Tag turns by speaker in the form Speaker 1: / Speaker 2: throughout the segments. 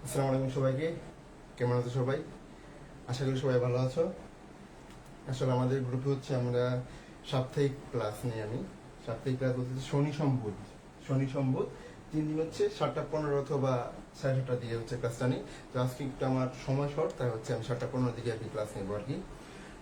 Speaker 1: আসসালামু আলাইকুম সবাইকে। কেমন আছো সবাই? আশা করি সবাই ভালো আছো। আসলে আমাদের গ্রুপে হচ্ছে আমরা সাপ্তাহিক ক্লাস নিই। আমি সাপ্তাহিক ক্লাস বলতে শনি সম্বুধ 3 দিন হচ্ছে 7টা 15 অথবা 7:30টার দিকে হচ্ছে ক্লাসটা নিই। তো আজকে একটু আমার সময় শর্ট, তাই হচ্ছে আমি 7টা 15 দিকে আর কি ক্লাস নেবো আর কি।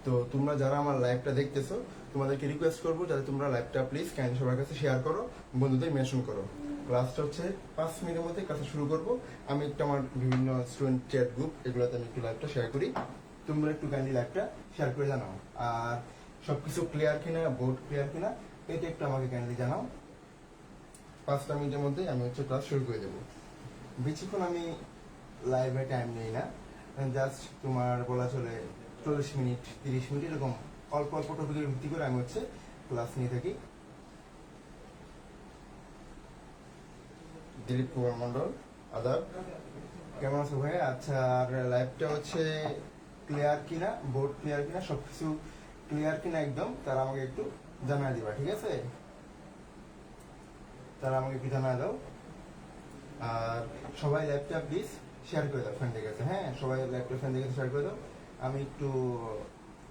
Speaker 1: তো তোমরা যারা আমার লাইভটা দেখতেছো, তোমাদেরকে রিকোয়েস্ট করবো যাতে তোমরা লাইভটা প্লিজ কাইন্ড সবার কাছে শেয়ার করো, বন্ধুদের মেনশন করো। ক্লাসটা হচ্ছে 5 মিনিটের মধ্যে ক্লাসটা শুরু করবো। আমি একটু আমার বিভিন্ন স্টুডেন্ট চ্যাট গ্রুপ এগুলোতে আমি একটু লাইভটা শেয়ার করি। তোমরা একটু কাইন্ডলি লাইভটা শেয়ার করে জানাও। আর সবকিছু ক্লিয়ার কিনা, বোর্ড ক্লিয়ার কিনা, এটা একটু আমাকে কাইন্ডলি জানাও। 5টা মিনিটের মধ্যে আমি হচ্ছে ক্লাস শুরু করে দেবো। বেশিক্ষণ আমি লাইভে টাইম নেই না, জাস্ট তোমার বলা চলে 40 মিনিট 30 মিনিট এরকম অল্প অল্প টপিকের ভিত্তি করে আমি হচ্ছে ক্লাস নিয়ে থাকি। দিলীপ কুমার মন্ডল, আদাব, কেমন আছো ভাই? আচ্ছা, আর লাইভটা হচ্ছে ক্লিয়ার কিনা, বোর্ড ক্লিয়ার কিনা, সবকিছু ক্লিয়ার কিনা একদম, তারা আমাকে একটু জানাই দিবা, ঠিক আছে? তারা আমাকে একটু জানাই দাও। আর সবাই লাইভটা প্লিজ শেয়ার করে দাও ফ্রেন্ডদের কাছে। হ্যাঁ, সবাই লাইভটা ফ্রেন্ডদের কাছে শেয়ার করে দাও। আমি একটু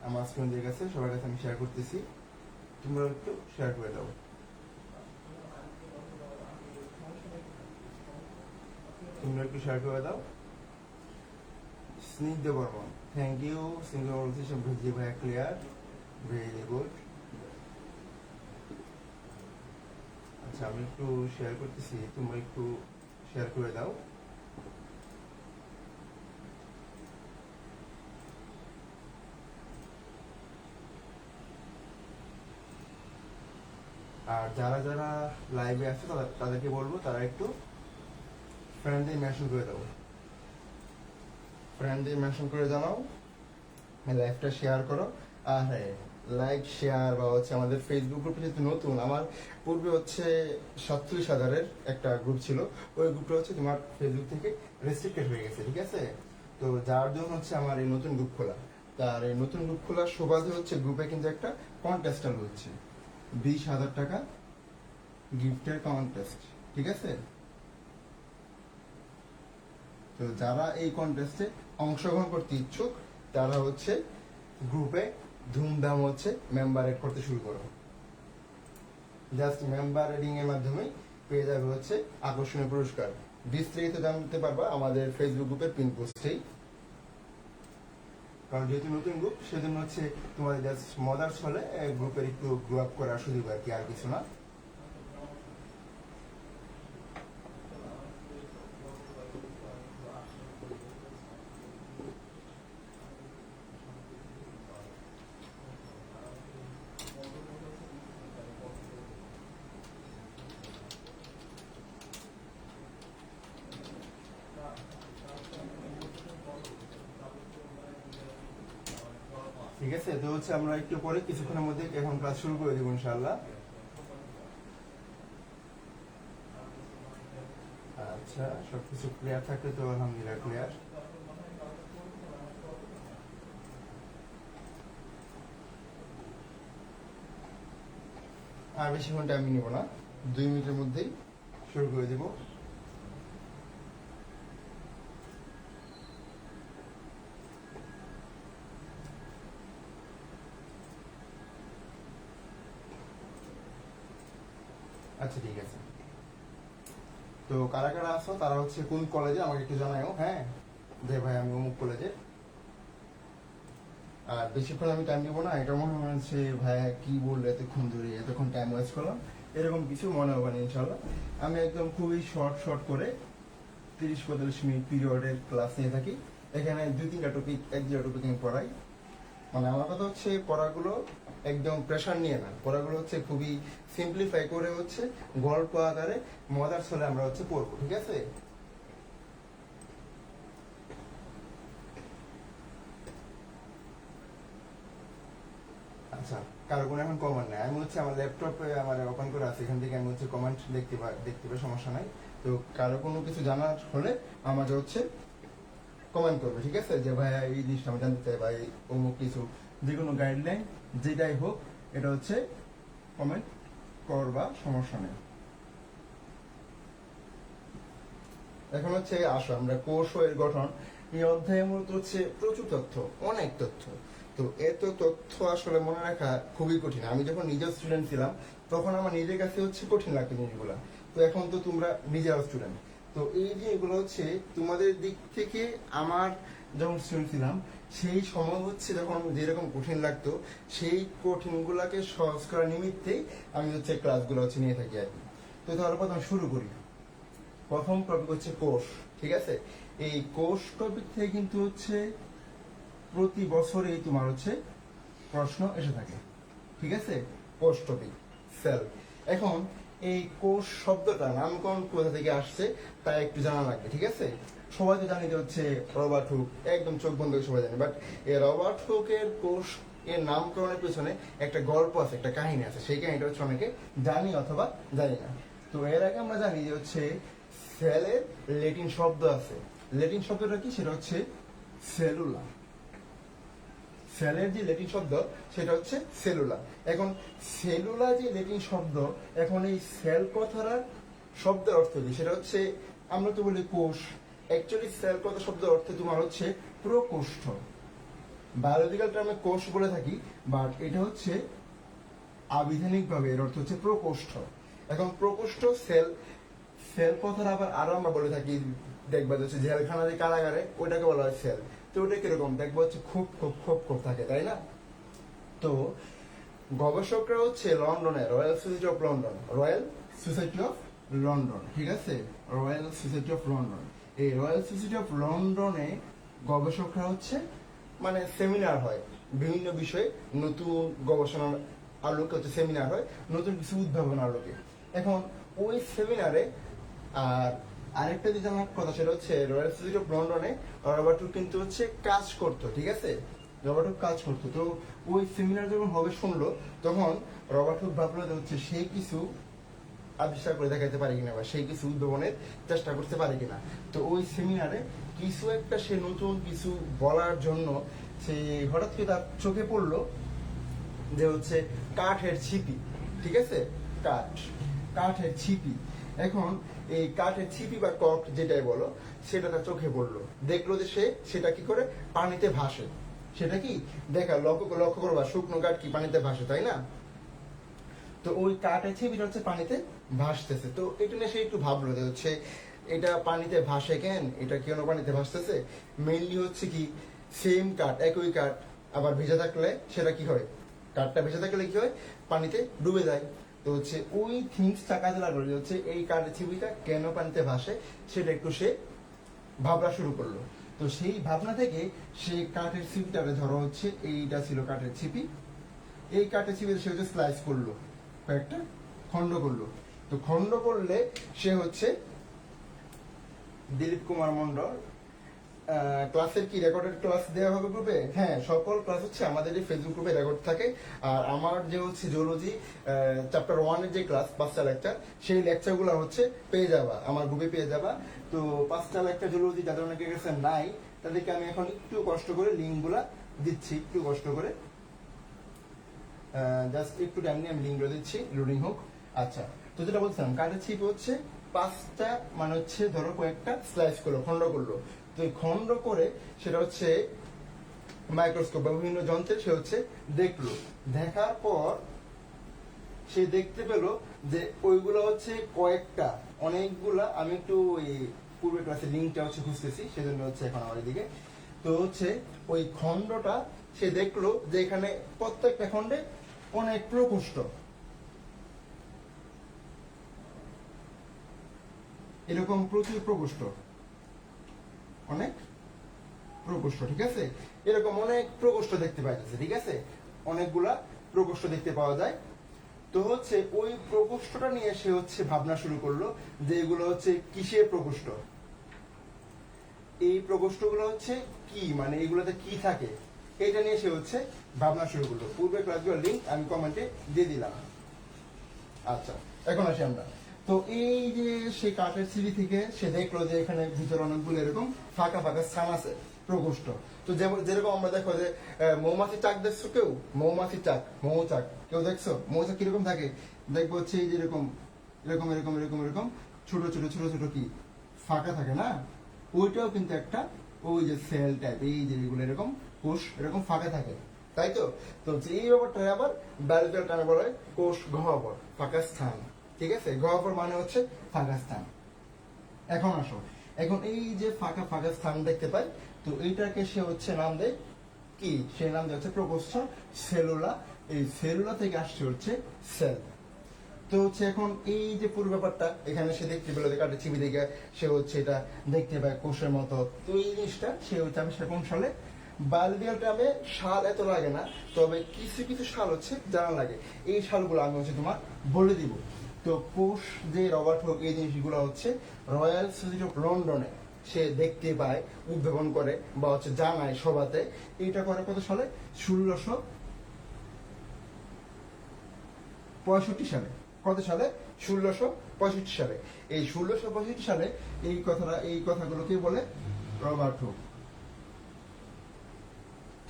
Speaker 1: আমার স্টুডেন্টদের কাছে, সবার কাছে আমি শেয়ার করতেছি, তোমরা একটু শেয়ার করে দাও। তোমরা একটু শেয়ার করে দাও। স্নিগ্ধ বর্মন, থ্যাংক ইউ। স্নিগ্ধ বর্মন বলছে জি ভাইয়া ক্লিয়ার, ভেরি গুড। আচ্ছা, আমি একটু শেয়ার করতেছি, তোমরা একটু শেয়ার করে দাও। আর যারা যারা লাইভে আছে তাদেরকে বলবো তারা একটু ফ্রেন্ডদের মেনশন করে দাও, ফ্রেন্ডদের মেনশন করে জানাও, লাইভটা শেয়ার করো। আর হ্যাঁ, লাইক শেয়ার বা হচ্ছে আমাদের ফেসবুক গ্রুপে যেহেতু নতুন, আমার পূর্বে হচ্ছে 47,000-এর একটা গ্রুপ ছিল, ওই গ্রুপটা হচ্ছে তোমার ফেসবুক থেকে রেস্ট্রিক্টেড হয়ে গেছে, ঠিক আছে? তো যার জন্য হচ্ছে আমার এই নতুন গ্রুপ খোলা। তার এই নতুন গ্রুপ খোলার সুবাদে হচ্ছে গ্রুপে কিন্তু একটা কন্টেস্ট চালু হচ্ছে, 20,000 টাকা গিফটের কন্টেস্ট, ঠিক আছে? তো যারা এই কন্টেস্টে অংশগ্রহণ করতে ইচ্ছুক তারা হচ্ছে গ্রুপে ধুমধাম হচ্ছে মেম্বার এড করতে শুরু করো। জাস্ট মেম্বার এডিং এর মাধ্যমে পেয়ে যাবে হচ্ছে আকর্ষণীয় পুরস্কার। বিস্তারিত জানতে পারবা আমাদের ফেসবুক গ্রুপের পিন পোস্টেই। কারণ যেহেতু নতুন গ্রুপ, সেজন্য হচ্ছে তোমাদের জাস্ট মজার ছলে গ্রুপের একটু গ্রো আপ করার সুযোগ আর কি, আর কিছু না। ঠিক আছে, তো হচ্ছে আমরা একটু পরে কিছুক্ষণের মধ্যে এখন ক্লাস শুরু করে দেবো ইনশাআল্লাহ। আচ্ছা, সবকিছু ক্লিয়ার থাকলে তো আলহামদুলিল্লাহ ক্লিয়ার। আর বেশিক্ষণ টাইম নিব না, 2 মিনিটের মধ্যেই শুরু করে দেবো। আচ্ছা, ঠিক আছে। তো কারা কারা আছো, তারা হচ্ছে কোন কলেজে আমাকে একটু জানাও। হ্যাঁ, যে ভাই আমি অমুক কলেজে। আর বেশিক্ষণ আমি টাইম দিব না, এটা মনে হচ্ছে ভাইয়া কি বললো এতক্ষণ ধরে, এতক্ষণ টাইম ওয়েস্ট করলাম, এরকম কিছু মনে হবে না ইনশাল্লাহ। আমি একদম খুবই শর্ট শর্ট করে 30-45 মিনিট পিরিয়ডের ক্লাস নিয়ে থাকি। এখানে 2-3টা টপিক, 1-2টা টপিক আমি পড়াই। মানে আমার কথা হচ্ছে পড়াগুলো একদম প্রেশার নিয়ে না, পড়াগুলো হচ্ছে খুবই সিম্পলিফাই করে হচ্ছে গল্প আকারে মজার ছলে আমরা হচ্ছে পড়বো, ঠিক আছে? আচ্ছা, কারো কোনো এখন কমেন্ট নাই, আমি হচ্ছে আমার ল্যাপটপে আমার ওপেন করে আছে, এখান থেকে আমি হচ্ছে কমেন্ট দেখতে পাই, সমস্যা নাই। তো কারো কোনো কিছু জানার হলে আমাকে হচ্ছে কমেন্ট করবে, ঠিক আছে? যে ভাইয়া এই জিনিসটা আমি জানতে চাই, ভাই অমুক কিছু, যে কোনো গাইডলাইন যেটাই হোক, এটা হচ্ছে কমেন্ট করবা, সমস্যা নেই। এখন হচ্ছে আসো আমরা কোষ ও এর গঠন এই অধ্যায়ে মূলত হচ্ছে প্রচুর তথ্য, অনেক তথ্য। তো এত তথ্য আসলে মনে রাখা খুবই কঠিন। আমি যখন নিজের স্টুডেন্ট ছিলাম তখন আমার নিজের কাছে হচ্ছে কঠিন লাগতো জিনিসগুলো। তো এখন তো তোমরা নিজেরাও স্টুডেন্ট, তো এই যে এগুলো হচ্ছে তোমাদের দিক থেকে আমার যখন স্টুডেন্ট ছিলাম সেই সময় হচ্ছে যখন যেরকম কঠিন লাগতো সেই কঠিনগুলাকে সহজ করার নিমিত্তেই আমি হচ্ছে ক্লাসগুলো হচ্ছে নিয়ে থাকি আর কি। তো তাহলে প্রথম শুরু করি। প্রথম টপিক হচ্ছে কোষ, ঠিক আছে? এই কোষ টপিক থেকে কিন্তু হচ্ছে প্রতি বছরেই তোমার হচ্ছে প্রশ্ন এসে থাকে, ঠিক আছে? কোষ টপিক, সেল। এখন এই কোষ শব্দটা নামকরণ কোথা থেকে আসছে তা একটু জানা লাগবে, ঠিক আছে? সবাই তো জানি যে হচ্ছে রবার্ট হুক, একদম চোখ বন্ধ করে সবাই জানে। বাট এই রবার্ট হুকের কোষ এর নামকরণের পেছনে একটা গল্প আছে, একটা কাহিনী আছে। সেই কাহিনীটা হচ্ছে অনেকে জানি অথবা জানি না। তো এর আগে আমরা জানি যে হচ্ছে সেলের ল্যাটিন শব্দ আছে। ল্যাটিন শব্দটা কি? সেটা হচ্ছে সেলুলা। সেলের যে ল্যাটিন শব্দ সেটা হচ্ছে সেলুলা। এখন সেলুলা যে ল্যাটিন শব্দ, এখন এই সেল কথার শব্দের অর্থ কি? সেটা হচ্ছে আমরা তো বলি কোষ, অ্যাকচুয়ালি সেল কথা শব্দের অর্থ তোমার হচ্ছে প্রকোষ্ঠ। বায়োলজিক্যাল টার্মে কোষ বলে থাকি, বাট এটা হচ্ছে আবিধানিকভাবে এর অর্থ হচ্ছে প্রকোষ্ঠ। এখন প্রকোষ্ঠ সেল, সেল কথার আরো আমরা বলে থাকি, দেখবা হচ্ছে জেলখানা যে কারাগারে ওইটাকে বলা হয় সেল। তো ওটা কিরকম দেখবো হচ্ছে খুব খুব খুব খুব থাকে, তাই না? তো গবেষকরা হচ্ছে লন্ডনে royal society of London, royal society of London, ঠিক আছে? রয়্যাল সোসাইটি অফ লন্ডন, এই রয়্যাল সোসাইটি অফ লন্ডনে গবেষকরা হচ্ছে মানে সেমিনার হয় বিভিন্ন বিষয়ে, নতুন গবেষণার আলোকে হচ্ছে সেমিনার হয়, নতুন কিছু উদ্ভাবনার আলোকে। এখন ওই সেমিনারে আর আরেকটা যে জানার কথা সেটা হচ্ছে রয়্যাল সোসাইটি অফ লন্ডনে রবার্ট হুক কিন্তু হচ্ছে কাজ করতো, ঠিক আছে? রবার্ট হুক কাজ করতো। তো ওই সেমিনার যখন হবে শুনলো, তখন রবার্ট হুক ভাবলো যে হচ্ছে সেই কিছু আবিষ্কার করে দেখাতে পারে কিনা বা সেই কিছু উদ্ভাবনের চেষ্টা করতে পারে কিনা। তো ওই সেমিনারে কিছু একটা সে নতুন কিছু বলার জন্য সে হঠাৎ করে তার চোখে পড়লো যে হচ্ছে কাঠের ছিপি, ঠিক আছে? কাঠের ছিপি। এখন এই কাঠের ছিপি বা কক যেটাই বলো, সেটা তার চোখে পড়লো। দেখলো যে সেটা কি করে পানিতে ভাসে। সেটা কি দেখা লক্ষ্য করবা, শুকনো কাঠ কি পানিতে ভাসে, তাই না? তো ওই কাঠের ছিপিটা হচ্ছে পানিতে ভাসতেছে। তো এটা নিয়ে সে একটু ভাবলো যে হচ্ছে এটা পানিতে ভাসে কেন, এটা কেন পানিতে ভাসতেছে? মেইনলি হচ্ছে কি সেম কাঠ, একই কাঠ আবার ভেজে থাকলে সেটা কি হয়, কাঠটা ভেজে থাকলে কি হয়, পানিতে ডুবে যায়। তো হচ্ছে ওই থিংসটা কাজে লাগলো যে হচ্ছে এই কাঠের ছিপিটা কেন পানিতে ভাসে সেটা একটু সে ভাবনা শুরু করলো। তো সেই ভাবনা থেকে সে কাঠের ছিপিটাকে ধরো হচ্ছে এইটা ছিল কাঠের ছিপি, এই কাঠের ছিপিটা সে হচ্ছে স্লাইস করলো, কয়েকটা খণ্ড করলো। তো খণ্ড করলে সে হচ্ছে দিলীপ কুমার মন্ডল ক্লাসের কি রেকর্ডেড ক্লাস দেওয়া হবে গ্রুপে? হ্যাঁ, সকল ক্লাস হচ্ছে আমাদের এই ফেসবুক গ্রুপে রেকর্ড থাকে। আর আমার যে হচ্ছে জুলজি চ্যাপ্টার 1 এর যে ক্লাস 5টা লেকচার, সেই লেকচারগুলো হচ্ছে পেয়ে যাবা আমার গ্রুপে পেয়ে যাবা। তো 5টা লেকচার জুলজি যাদের অনেকের কাছে নাই তাদেরকে আমি এখন একটু কষ্ট করে লিঙ্কগুলা দিচ্ছি, একটু কষ্ট করে জাস্ট একটু টাইম নিয়ে আমি লিঙ্কগুলো দিচ্ছি, লোডিং হোক। আচ্ছা, তো যেটা বলছিলাম কাঠের ছিপ হচ্ছে 5টা মানে হচ্ছে ধরো কয়েকটা স্লাইস করলো, খণ্ড করলো। তো এই খণ্ড করে সেটা হচ্ছে মাইক্রোস্কোপ বা বিভিন্ন যন্ত্রে সে হচ্ছে দেখলো। দেখার পর সে দেখতে পেল যে ওইগুলো হচ্ছে কয়েকটা, অনেকগুলা। আমি একটু ওই পূর্বের ক্লাসের লিঙ্কটা হচ্ছে খুঁজতেছি, সেজন্য হচ্ছে এখন আমার এদিকে। তো হচ্ছে ওই খণ্ডটা সে দেখলো যে এখানে প্রত্যেকটা খণ্ডে অনেক প্রকোষ্ঠ, এরকম প্রচুর প্রকোষ্ঠ, অনেক প্রকোষ্ঠ, ঠিক আছে? এরকম অনেক প্রকোষ্ঠ দেখতে পাইতেছে, ঠিক আছে? অনেকগুলা প্রকোষ্ঠ দেখতে পাওয়া যায়। তো হচ্ছে ওই প্রকোষ্ঠটা নিয়ে সে হচ্ছে ভাবনা শুরু করলো যে এগুলো হচ্ছে কিসের প্রকোষ্ঠ, এই প্রকোষ্ঠগুলো হচ্ছে কি, মানে এগুলোতে কি থাকে, এটা নিয়ে সে হচ্ছে ভাবনা শুরু করলো। পূর্বের ক্লাসগুলোর লিঙ্ক আমি কমেন্টে দিয়ে দিলাম। আচ্ছা, এখন আসি আমরা। তো এই যে সে কাঠের সিঁড়ি থেকে সে দেখলো যে এখানে ভিতরে অনেকগুলো এরকম ফাঁকা ফাঁকা স্থান আছে, প্রকোষ্ঠ। তো যেরকম আমরা দেখো যে মৌমাছি চাক দেখছো কেউ? মৌমাছি চাক, মৌচাক কেউ দেখছো? মৌচাক কিরকম থাকে দেখবো হচ্ছে এই যে এরকম এরকম এরকম এরকম এরকম ছোট ছোট ছোট ছোট কি ফাঁকা থাকে না, ওইটাও কিন্তু একটা ওই যে সেল টাইপ, এই যে এগুলো এরকম কোষ এরকম ফাঁকা থাকে, তাই তো। তো এই ব্যাপারটা আবার বায়োলজিক্যাল টার্মে বলা হয় কোষ গহ্বর, ফাঁকা স্থান। ঠিক আছে, গহ্বর মানে হচ্ছে ফাঁকা স্থান। এখন আসো, এখন এই যে ফাঁকা ফাঁকা স্থান দেখতে পাই, তো এইটাকে সে হচ্ছে নাম দেয় কি, সে নাম দেয় হচ্ছে প্রকোষ্ঠ, সেলুলা। এই সেলুলা থেকে আসছে হচ্ছে সেল। তো হচ্ছে এখন এই যে পুরো ব্যাপারটা এখানে সে দেখতে পেলো, কাটে চিবি দেখে সে হচ্ছে এটা দেখতে পায় কোষের মতো। তো এই জিনিসটা সে হচ্ছে আমি কোন সালে, বায়োলজিক্যাল টার্মে সাল এত লাগে না, তবে কিছু কিছু সাল হচ্ছে জানা লাগে। এই সালগুলো আমি হচ্ছে তোমার বলে দিব। তো কোষ যে রবার্ট হোক এই জিনিসগুলো হচ্ছে রয়্যাল সোসাইটি অফ লন্ডনে সে দেখতে পায়, উদ্ভাবন করে বা হচ্ছে জানায় সভাতে। এটা করে কত সালে, 1665 সালে। কত সালে, 1665 সালে। এই 1665 সালে এই কথাগুলোকে বলে রবার্ট হুক।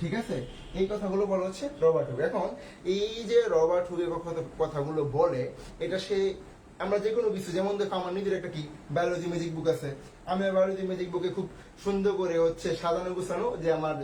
Speaker 1: ঠিক আছে, এই কথাগুলো বলা হচ্ছে রবার্ট হুক। এখন এই যে রবার্ট হুকের কথাগুলো বলে, এটা সে আমরা যে কোনো কিছু, যেমন দেখো আমার নিজের একটা কি বায়োলজি ম্যাজিক বুক আছে, আমি বায়োলজি ম্যাজিক বুকে খুব সুন্দর করে হচ্ছে সাজানো গুছানো, যে আমার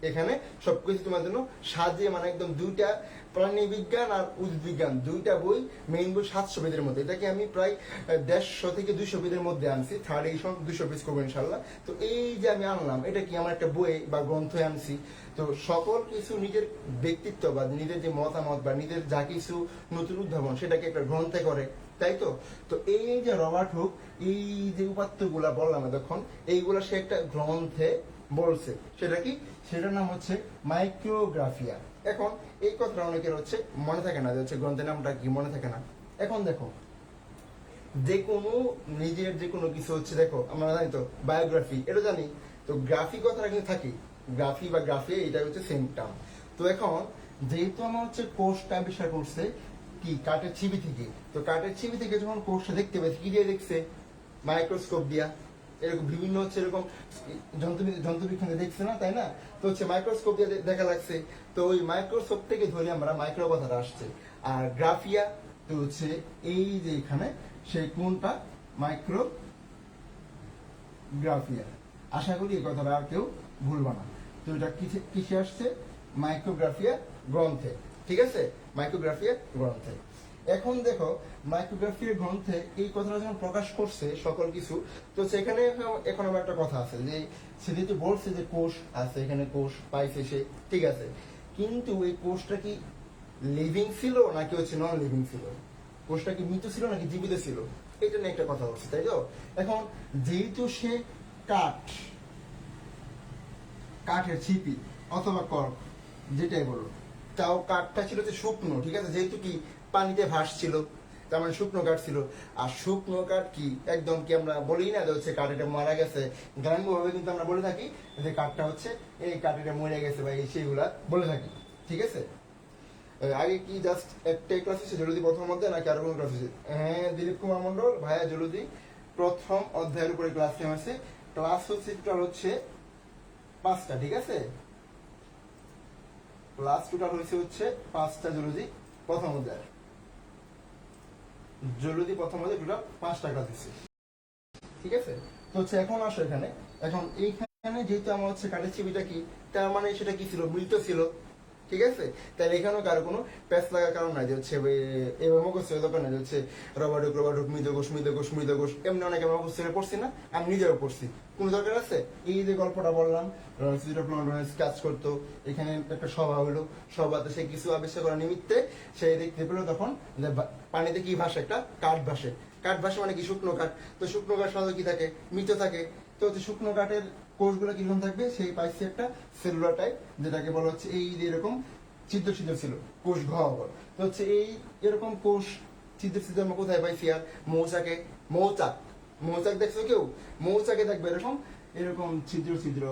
Speaker 1: এখানে সবকিছু তোমার জন্য সাজিয়ে, মানে একদম দুইটা প্রাণী বিজ্ঞান আর উদ্ভিদ বিজ্ঞান দুইটা বই, মেইন বই 700 পেজের মধ্যে, এটাকে আমি প্রায় 150 থেকে 200 পেজের মধ্যে আনছি, থার্ড এডিশন 200 পেজ করবো ইনশাল্লাহ। তো এই যে আমি আনলাম, এটা কি আমার একটা বই বা গ্রন্থে আনছি। তো সকল কিছু নিজের ব্যক্তিত্ব বা নিজের যে মতামত বা নিজের যা কিছু নতুন উদ্ভাবন সেটাকে একটা গ্রন্থে করে, তাই তো। তো এই যে রবার্ট হুক এই যে উপাত্তগুলা বললাম তখন, এইগুলা সে একটা গ্রন্থে বলছে। সেটা কি, সেটার নাম হচ্ছে মাইক্রোগ্রাফিয়া। এখন এই কথাটা অনেকের হচ্ছে মনে থাকে না, যে হচ্ছে গ্রন্থের নামটা কি মনে থাকে না। এখন দেখো, যে কোনো নিজের যে কোনো কিছু হচ্ছে, দেখো আমরা জানি তো বায়োগ্রাফি, এটা জানি তো, গ্রাফি কথাটা কিন্তু থাকি, গ্রাফি বা গ্রাফি এটা হচ্ছে সেম টার্ম। তো এখন যেহেতু আমার হচ্ছে কোষটা আবিষ্কার করছে কি কাঠের ছিবি থেকে, তো কাঠের ছিবি থেকে যখন কোষটা দেখতে পেয়েছে কি দিয়ে দেখছে, মাইক্রোস্কোপ দিয়া, এরকম বিভিন্ন হচ্ছে এরকম যন্ত্রবিজ্ঞানে দেখছে না, তাই না। তো হচ্ছে মাইক্রোস্কোপ দিয়ে দেখা লাগছে, তো ওই মাইক্রোস্কোপ থেকে ধরে আমরা মাইক্রো কথাটা আসছে। আর গ্রাফিয়া তো হচ্ছে এই যে এখানে সেই কোনটা, মাইক্রোগ্রাফিয়া। আশা করি এই কথাটা আর কেউ ভুলবা না। তো এটা কিসে আসছে, মাইক্রোগ্রাফিয়া গ্রন্থে। ঠিক আছে, মাইক্রোগ্রাফিয়া গ্রন্থে। এখন দেখো, মাইক্রোগ্রাফির গ্রন্থে এই কথাটা যখন প্রকাশ করছে সকল কিছু, তো সেখানে এখন আমার একটা কথা আছে, যে সে যেহেতু বলছে যে কোষ আছে, এখানে কোষ পাইছে সে, ঠিক আছে, কিন্তু এই কোষটা কি লিভিং ছিল নাকি হচ্ছে নন লিভিং ছিল, কোষটা কি মৃত ছিল নাকি জীবিত ছিল, এটা নিয়ে একটা কথা হচ্ছে, তাই তো। এখন যেহেতু সে কাঠের ছিপি অথবা কর্ক যেটাই বলো, তাও কাঠটা ছিল যে শুকনো, ঠিক আছে, যেহেতু কি পানিতে ভাসছিল, তার মানে শুকনো কাঠ ছিল। আর শুকনো কাঠ কি একদম কি আমরা বলি না যে হচ্ছে কাঠ এটা মারা গেছে, গ্রাম্যভাবে কিন্তু আমরা বলে থাকি যে কাঠটা হচ্ছে এই কাঠ এটা মরে গেছে বা এই সেইগুলা বলে থাকি, ঠিক আছে। আগে কি জাস্ট একটাই ক্লাস হচ্ছে জলদি প্রথম অধ্যায়, নাকি আরো কোনো ক্লাস হচ্ছে? হ্যাঁ, দিলীপ কুমার মন্ডল ভাইয়া জলদি প্রথম অধ্যায়ের উপরে ক্লাস নেওয়া আছে। ক্লাস হচ্ছে টোটাল হচ্ছে 5টা, ঠিক আছে, ক্লাস টোটাল হচ্ছে 5টা জলদি প্রথম অধ্যায়, জলদি প্রথম অধ্যায় টোটাল 5টা ক্লাস হচ্ছে, ঠিক আছে। তো হচ্ছে এখন আসো এখানে, এখন এইখানে যেহেতু আমার হচ্ছে কাঠের ছিপিটা কি, তার মানে সেটা কি ছিল, মৃত ছিল, ঠিক আছে। তাহলে এখানেও কারো কোনো প্যাচ লাগার কারণ নাই, যে হচ্ছে এভাবে মুখস্থ দরকার নাই, যে হচ্ছে রবার্ট হুক মৃত কোষ এমনি অনেকে মুখস্থ করে পড়ছি না, আমি নিজেও পড়ছি, কোনো দরকার আছে। এই যে গল্পটা বললাম, কাজ করতো, এখানে একটা সভা হলো, সভাতে সে কিছু আবিষ্কার করার নিমিত্তে সে দেখতে পেলো তখন যে পানিতে কি ভাসে, একটা কাঠ ভাসে। কাঠ ভাসে মানে কি, শুকনো কাঠ। তো শুকনো কাঠ সাধারণত কি থাকে, মৃত থাকে। তো হচ্ছে শুকনো কাঠের কোষগুলো কিরকম থাকবে, সেই পাইছে একটা সেলুলার টাইপ, যেটাকে বলা হচ্ছে এই যে এরকম ছিদ্র ছিদ্র ছিল, কোষ গহ্বর। তো হচ্ছে এই এরকম কোষ ছিদ্র ছিদ্র আমরা কোথায় পাইছি, আর মৌচাক দেখছো কেউ, মৌচাকে দেখবে এরকম এরকম ছিদ্র ছিদ্র,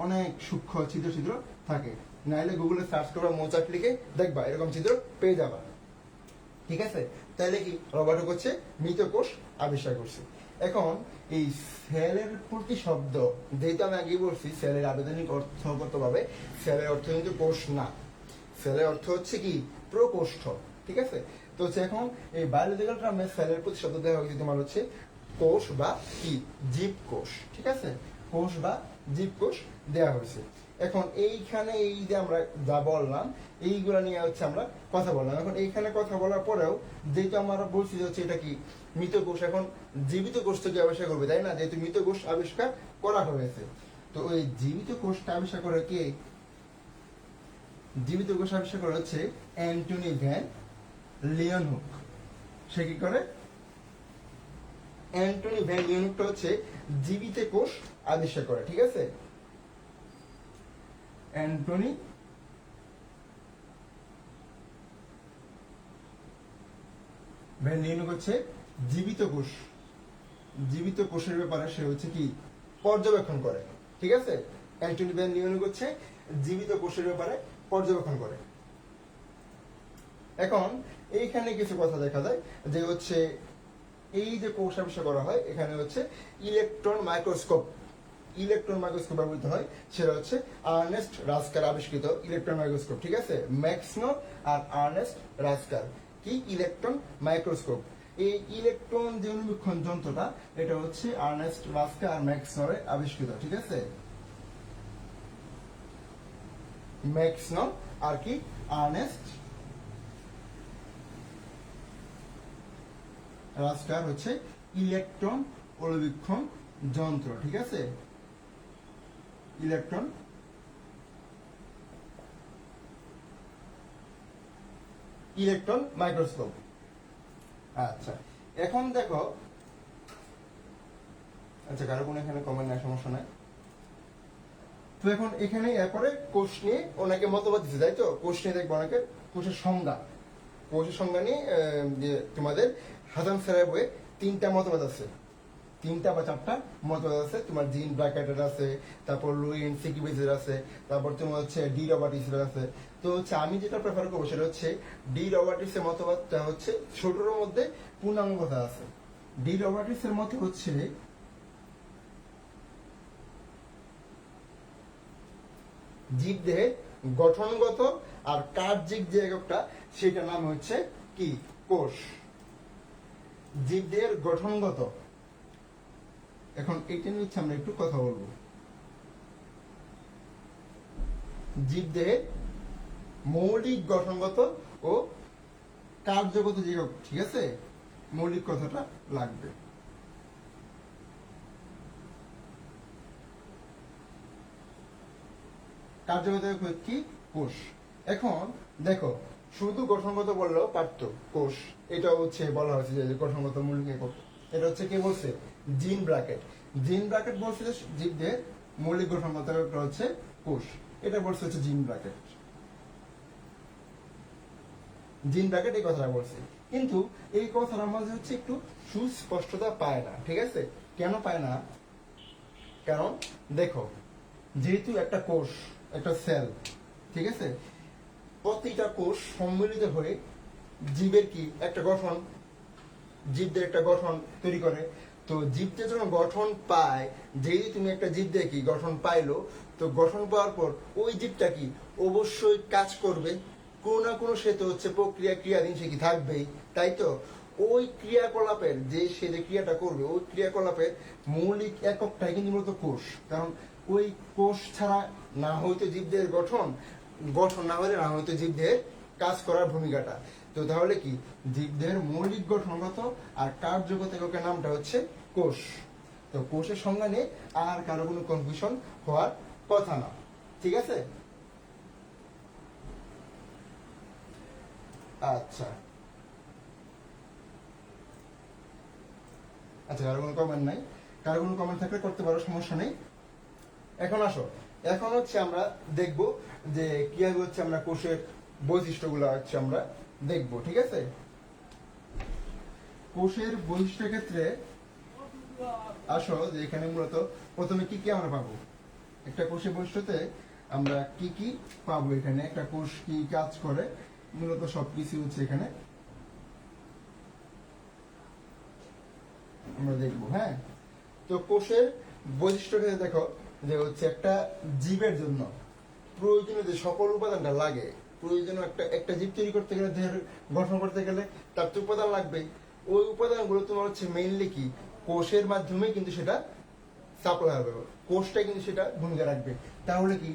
Speaker 1: অনেক সূক্ষ্ম ছিদ্র ছিদ্র থাকে। নাইলে গুগলে সার্চ করবা মৌচাক লিখে দেখবা এরকম ছিদ্র পেয়ে যাবা, ঠিক আছে। তাহলে কি রবার্ট হুক হচ্ছে মৃত কোষ আবিষ্কার করছে। এখন এই সেলের প্রতিশব্দ, যেহেতু আমি আগে বলছি সেলের আবেদনিক অর্থগত ভাবে সেলের অর্থ কিন্তু কোষ না, সেলের অর্থ হচ্ছে কি প্রকোষ্ঠ, ঠিক আছে। তো হচ্ছে এখন এই বায়োলজিক্যাল টার্মে সেলের প্রতিশব্দ দেওয়া হয়েছে তোমার হচ্ছে কোষ বা কি জীবকোষ, ঠিক আছে, কোষ বা জীবকোষ দেওয়া হয়েছে। এখন এইখানে এই যে আমরা যা বললাম এইগুলা নিয়ে হচ্ছে আমরা কথা বললাম। এখন এইখানে কথা বলার পরেও যেহেতু আমরা বলছি যে হচ্ছে এটা কি মৃত কোষ, এখন জীবিত কোষ তো কি আবিষ্কার করবে, তাই না, যেহেতু মৃত কোষ আবিষ্কার করা হয়েছে। তো ওই জীবিত কোষটা আবিষ্কার করে কে? জীবিত কোষ আবিষ্কার করা হচ্ছে অ্যান্টনি ভ্যান লিওনহুক। সে কি করে? অ্যান্টনি ভ্যান লিওনহুকটা হচ্ছে জীবিত কোষ আবিষ্কার করে, ঠিক আছে। অ্যান্টনি ভ্যান লিওনহুক হচ্ছে জীবিত কোষ, জীবিত কোষের ব্যাপারে সে হচ্ছে কি পর্যবেক্ষণ করে, ঠিক আছে। অ্যান্টনি ভ্যান লিওনহুক হচ্ছে জীবিত কোষের ব্যাপারে পর্যবেক্ষণ করে। এখন এইখানে কিছু কথা দেখা যায় যে হচ্ছে এই যে কোষ আবিষ্কার করা হয় এখানে হচ্ছে ইলেকট্রন মাইক্রোস্কোপ, ইলেকট্রন মাইক্রোস্কোপ ব্যবহৃত হয়, সেটা হচ্ছে আর্নেস্ট রাস্কার আবিষ্কৃত ইলেকট্রন মাইক্রোস্কোপ, ঠিক আছে। ম্যাক্সনো আর আর্নেস্ট রাস্কার কি ইলেকট্রন মাইক্রোস্কোপ। এই ইলেকট্রন যে অনুবীক্ষণ যন্ত্রটা এটা হচ্ছে আর্নেস্ট রাস্কার আর ম্যাক্সনোর আবিষ্কৃত, ঠিক আছে। ম্যাক্সনো আর কি আর্নেস্ট রাস্কার হচ্ছে ইলেকট্রন অনুবীক্ষণ যন্ত্র, ঠিক আছে। Electron electron microscope. আচ্ছা এখন দেখো, আচ্ছা কারো কোনো এখানে কমেন্ট নাই, সমস্যা নাই। তো এখন এখানে এরপরে কোষ নিয়ে ওনাকে মতবাদ দিচ্ছে, তাই তো। কোষ নিয়ে দেখবো অনেকে কোষের সংজ্ঞা, কোষের সংজ্ঞা নিয়ে যে তোমাদের হাসান স্যারের বইয়ে 3টা মতবাদ আছে, 3টা বা 4টা মতবাদ আছে। তোমার জিন ব্র্যাকেটের আছে, তারপর লুইন সিকিবিজের আছে, তারপর তোমার হচ্ছে ডি রবার্টিসের আছে। তো হচ্ছে আমি যেটা প্রেফার করবো সেটা হচ্ছে ডি রবার্টিসের মতবাদটা হচ্ছে ছোটর মধ্যে পূর্ণাঙ্গ কথা আছে। ডি রবার্টিসের মতে হচ্ছে জীবদেহের গঠনগত আর কার্যিক যে এককটা সেটার নাম হচ্ছে কি কোষ। জীবদেহের গঠনগত, এখন এটা নিয়ে হচ্ছে আমরা একটু কথা বলবো। জীবদেহের মৌলিক গঠনগত ও কার্যগত যে একক, ঠিক আছে, মৌলিক কথাটা লাগবে। কার্যগত একক কি কোষ। এখন দেখো শুধু গঠনগত বললেও পারত কোষ, এটা হচ্ছে বলা হয়েছে যে গঠনগত মৌলিক একক। এটা হচ্ছে কে বলছে? জিন ব্র্যাকেট। জিন ব্র্যাকেট বলছে যে জীবদেহের মৌলিক গঠনগত এককটা হচ্ছে কোষ, এটা বলছে হচ্ছে জিন ব্র্যাকেট। জিন ব্র্যাকেট এই কথাটা বলছে, কিন্তু এই কথাটার মাঝে হচ্ছে একটু সুস্পষ্টতা পায় না, ঠিক আছে। কেন পায় না? কারণ দেখো যেহেতু একটা কোষ একটা সেল, ঠিক আছে, প্রতিটা কোষ সম্মিলিত হয়ে জীবের কি একটা গঠন, জীবদের একটা গঠন তৈরি করে। তো জীবদের যখন গঠন পায়, যেই তুমি একটা জীব দেখি গঠন পাইলো, তো গঠন পাওয়ার পর ওই জীবটা কি অবশ্যই কাজ করবে, কোনো না কোনো সে তো হচ্ছে প্রক্রিয়া ক্রিয়াধীন সে কি থাকবেই, তাই তো। ওই ক্রিয়াকলাপের যে সে যে ক্রিয়াটা করবে ওই ক্রিয়াকলাপের মৌলিক এককটাই কিন্তু মূলত কোষ। কারণ ওই কোষ ছাড়া না হয়তো জীবদের গঠন, গঠন না হলে না হয়তো জীবদের কাজ করার ভূমিকাটা। তো তাহলে কি জীবদের মৌলিক গঠনগত আর কার্যগত এককের নামটা হচ্ছে কোষ। তো কোষের সংজ্ঞা নিয়ে আর কারো কোনো কনফিউশন হওয়ার কথা না, ঠিক আছে। আচ্ছা আচ্ছা কারো কোনো কমেন্ট নাই, কারো কোনো কমেন্ট থাকলে করতে পারো, সমস্যা নেই। এখন আসো, এখন হচ্ছে আমরা দেখব যে কিভাবে হচ্ছে আমরা কোষের বৈশিষ্ট্যগুলো হচ্ছে আমরা দেখব, ঠিক আছে। কোষের বৈশিষ্ট্যের ক্ষেত্রে আসো যে এখানে মূলত প্রথমে কি কি আমরা পাবো, একটা কোষের বৈশিষ্ট্যতে আমরা কি কি পাবো, এখানে একটা কোষ কি কাজ করে মূলত সবকিছু হচ্ছে এখানে আমরা দেখবো। হ্যাঁ, তো কোষের বৈশিষ্ট্য ক্ষেত্রে দেখো যে হচ্ছে একটা জীবের জন্য প্রয়োজনীয় যে সকল উপাদানটা লাগে, প্রয়োজনীয় একটা একটা জীব তৈরি করতে গেলে, দেহের গঠন করতে গেলে তার তো উপাদান লাগবে। ওই উপাদানগুলো তোমার হচ্ছে মেইনলি কি কোষের মাধ্যমে কিন্তু সেটা সাপ্লাই হবে, কোষটা কিন্তু সেটা ভূমিকা রাখবে। তাহলে কি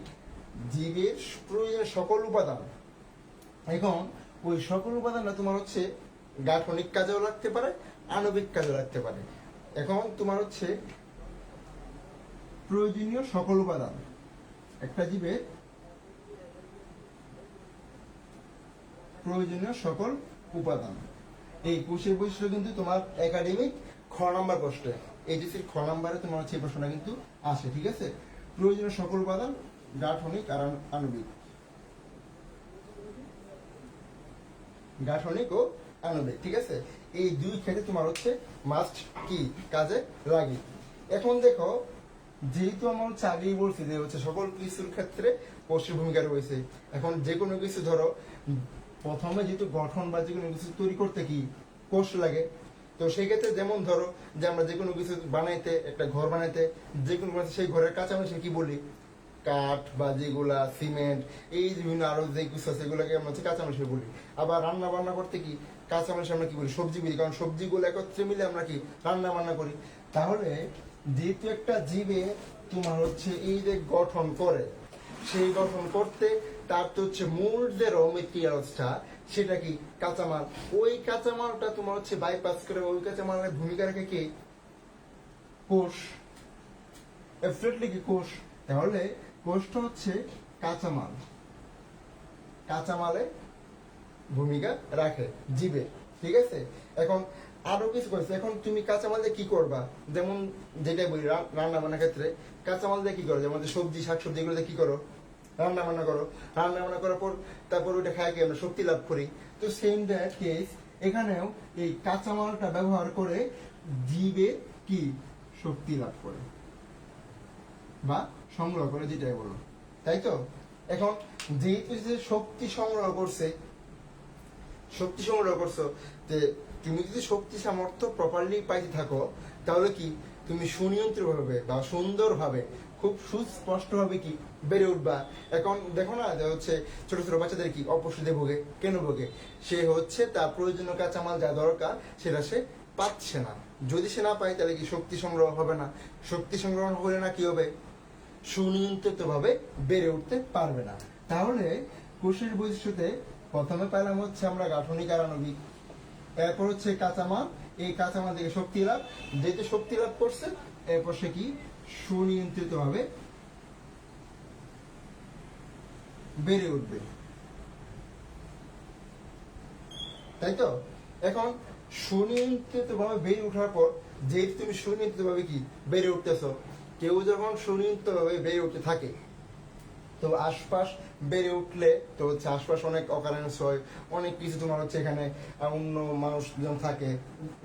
Speaker 1: জীবের প্রয়োজনীয় সকল উপাদান, এখন ওই সকল উপাদানটা তোমার হচ্ছে গাঠনিক কাজেও লাগতে পারে, আণবিক কাজেও লাগতে পারে। এখন তোমার হচ্ছে প্রয়োজনীয় সকল উপাদান, একটা জীবের প্রয়োজনীয় সকল উপাদান, এই কোষের বৈশিষ্ট্য কিন্তু তোমার একাডেমিক খ নাম্বার প্রশ্নে, এইচএসসির খ নাম্বারে তোমার হচ্ছে এই প্রশ্নটা কিন্তু আসে, ঠিক আছে। প্রয়োজনীয় সকল উপাদান গাঠনিক আর আণবিক, গাঠনিক ও আণবিক, ঠিক আছে। এই দুই ক্ষেত্রে তোমার হচ্ছে মাস্ট কি কাজে লাগে। এখন দেখো, যেহেতু আমার হচ্ছে আগেই বলছি যে হচ্ছে সকল কিছুর ক্ষেত্রে কোষের ভূমিকা রয়েছে। এখন যে কোনো কিছু ধরো প্রথমে যেহেতু গঠন বা যে কোনো কিছু তৈরি করতে কি কোষ লাগে, তো সেই ক্ষেত্রে যেমন ধরো যে আমরা যে কোনো কিছু বানাইতে, একটা ঘর বানাইতে যে কোনো সেই ঘরের কাঁচামাল কি বলি, কাঠ বা যেগুলা সিমেন্ট, এই বিভিন্ন আরো যে কিছু আছে সেগুলোকে আমরা হচ্ছে কাঁচামাল হিসেবে বলি। আবার রান্না বান্না করতে কি কাঁচামাল আমরা কি বলি, সবজি বলি, কারণ সবজিগুলো একত্রে মিলে আমরা কি রান্না বান্না করি। তাহলে যেহেতু একটা জীবে তোমার হচ্ছে এই যে গঠন করে, সেই গঠন করতে তার তো হচ্ছে মূল যে র মেটেরিয়ালসটা সেটা কি কাঁচামাল, ওই কাঁচামালটা তোমার হচ্ছে বাইপাস করে ওই কাঁচামালের ভূমিকা রাখে কি কোষ, এবসলিউটলি কি কোষ। তাহলে কোষটা হচ্ছে কাঁচামাল, কাঁচামালে ভূমিকা রাখে জীবে, ঠিক আছে। এখন আরো কিছু করেছে, এখন তুমি কাঁচামাল দিয়ে কি করবা, যেমন যেটা বলি রান্না বান্নার ক্ষেত্রে কাঁচামাল দিয়ে কি করো, যেমন সবজি শাকসবজি এগুলো দিয়ে কি করো, রান্না বান্না করো, রান্না বান্না করার পর তারপর ওইটা খাই আমরা শক্তি লাভ করি। তো সেম দ্যাট কেস এখানেও এই কাঁচামালটা ব্যবহার করে জীবে কি শক্তি লাভ করে বা সংগ্রহ করে, যেটাই বলো, তাই তো। এখন যেহেতু যে শক্তি সংগ্রহ করছে, শক্তি সংগ্রহ করছো, যে তুমি যদি শক্তি সামর্থ্য প্রপারলি পাইতে থাকো, তাহলে কি তুমি সুনিয়ন্ত্রিত ভাবে বা সুন্দরভাবে খুব সুস্পষ্টভাবে কি বেড়ে উঠবা। এখন দেখো না যে হচ্ছে ছোট ছোট বাচ্চাদের কি অপুষ্টিতে ভোগে, কেন ভোগে, সে হচ্ছে তার প্রয়োজনীয় কাঁচামাল যা দরকার সেটা সে পাচ্ছে না। যদি সে না পায় তাহলে কি শক্তি সংগ্রহ হবে না, শক্তি সংগ্রহ হলে না কি হবে, সুনিয়ন্ত্রিত ভাবে বেড়ে উঠতে পারবে না। তাহলে কোষের বৈশিষ্ট্যতে প্রথমে পেলাম হচ্ছে আমরা গাঠনিক আর আণবিক, এরপর হচ্ছে কাঁচামাল, এই কাঁচামাল থেকে শক্তি লাভ, যেহেতু শক্তি লাভ করছে এরপর সে কি সুনিয়ন্ত্রিত ভাবে বেড়ে উঠবে, তাই তো। এখন সুনিয়ন্ত্রিত ভাবে বেড়ে ওঠার পর, যেহেতু তুমি সুনিয়ন্ত্রিত ভাবে কি বেড়ে উঠতেছ, কেউ যখন সুনিয়ন্ত্রিত ভাবে বেড়ে উঠতে থাকে, তো আশপাশ বেড়ে উঠলে তো হচ্ছে আশপাশ অনেক অকারেন্স হয়, অনেক কিছু তোমার হচ্ছে এখানে অন্য মানুষজন থাকে,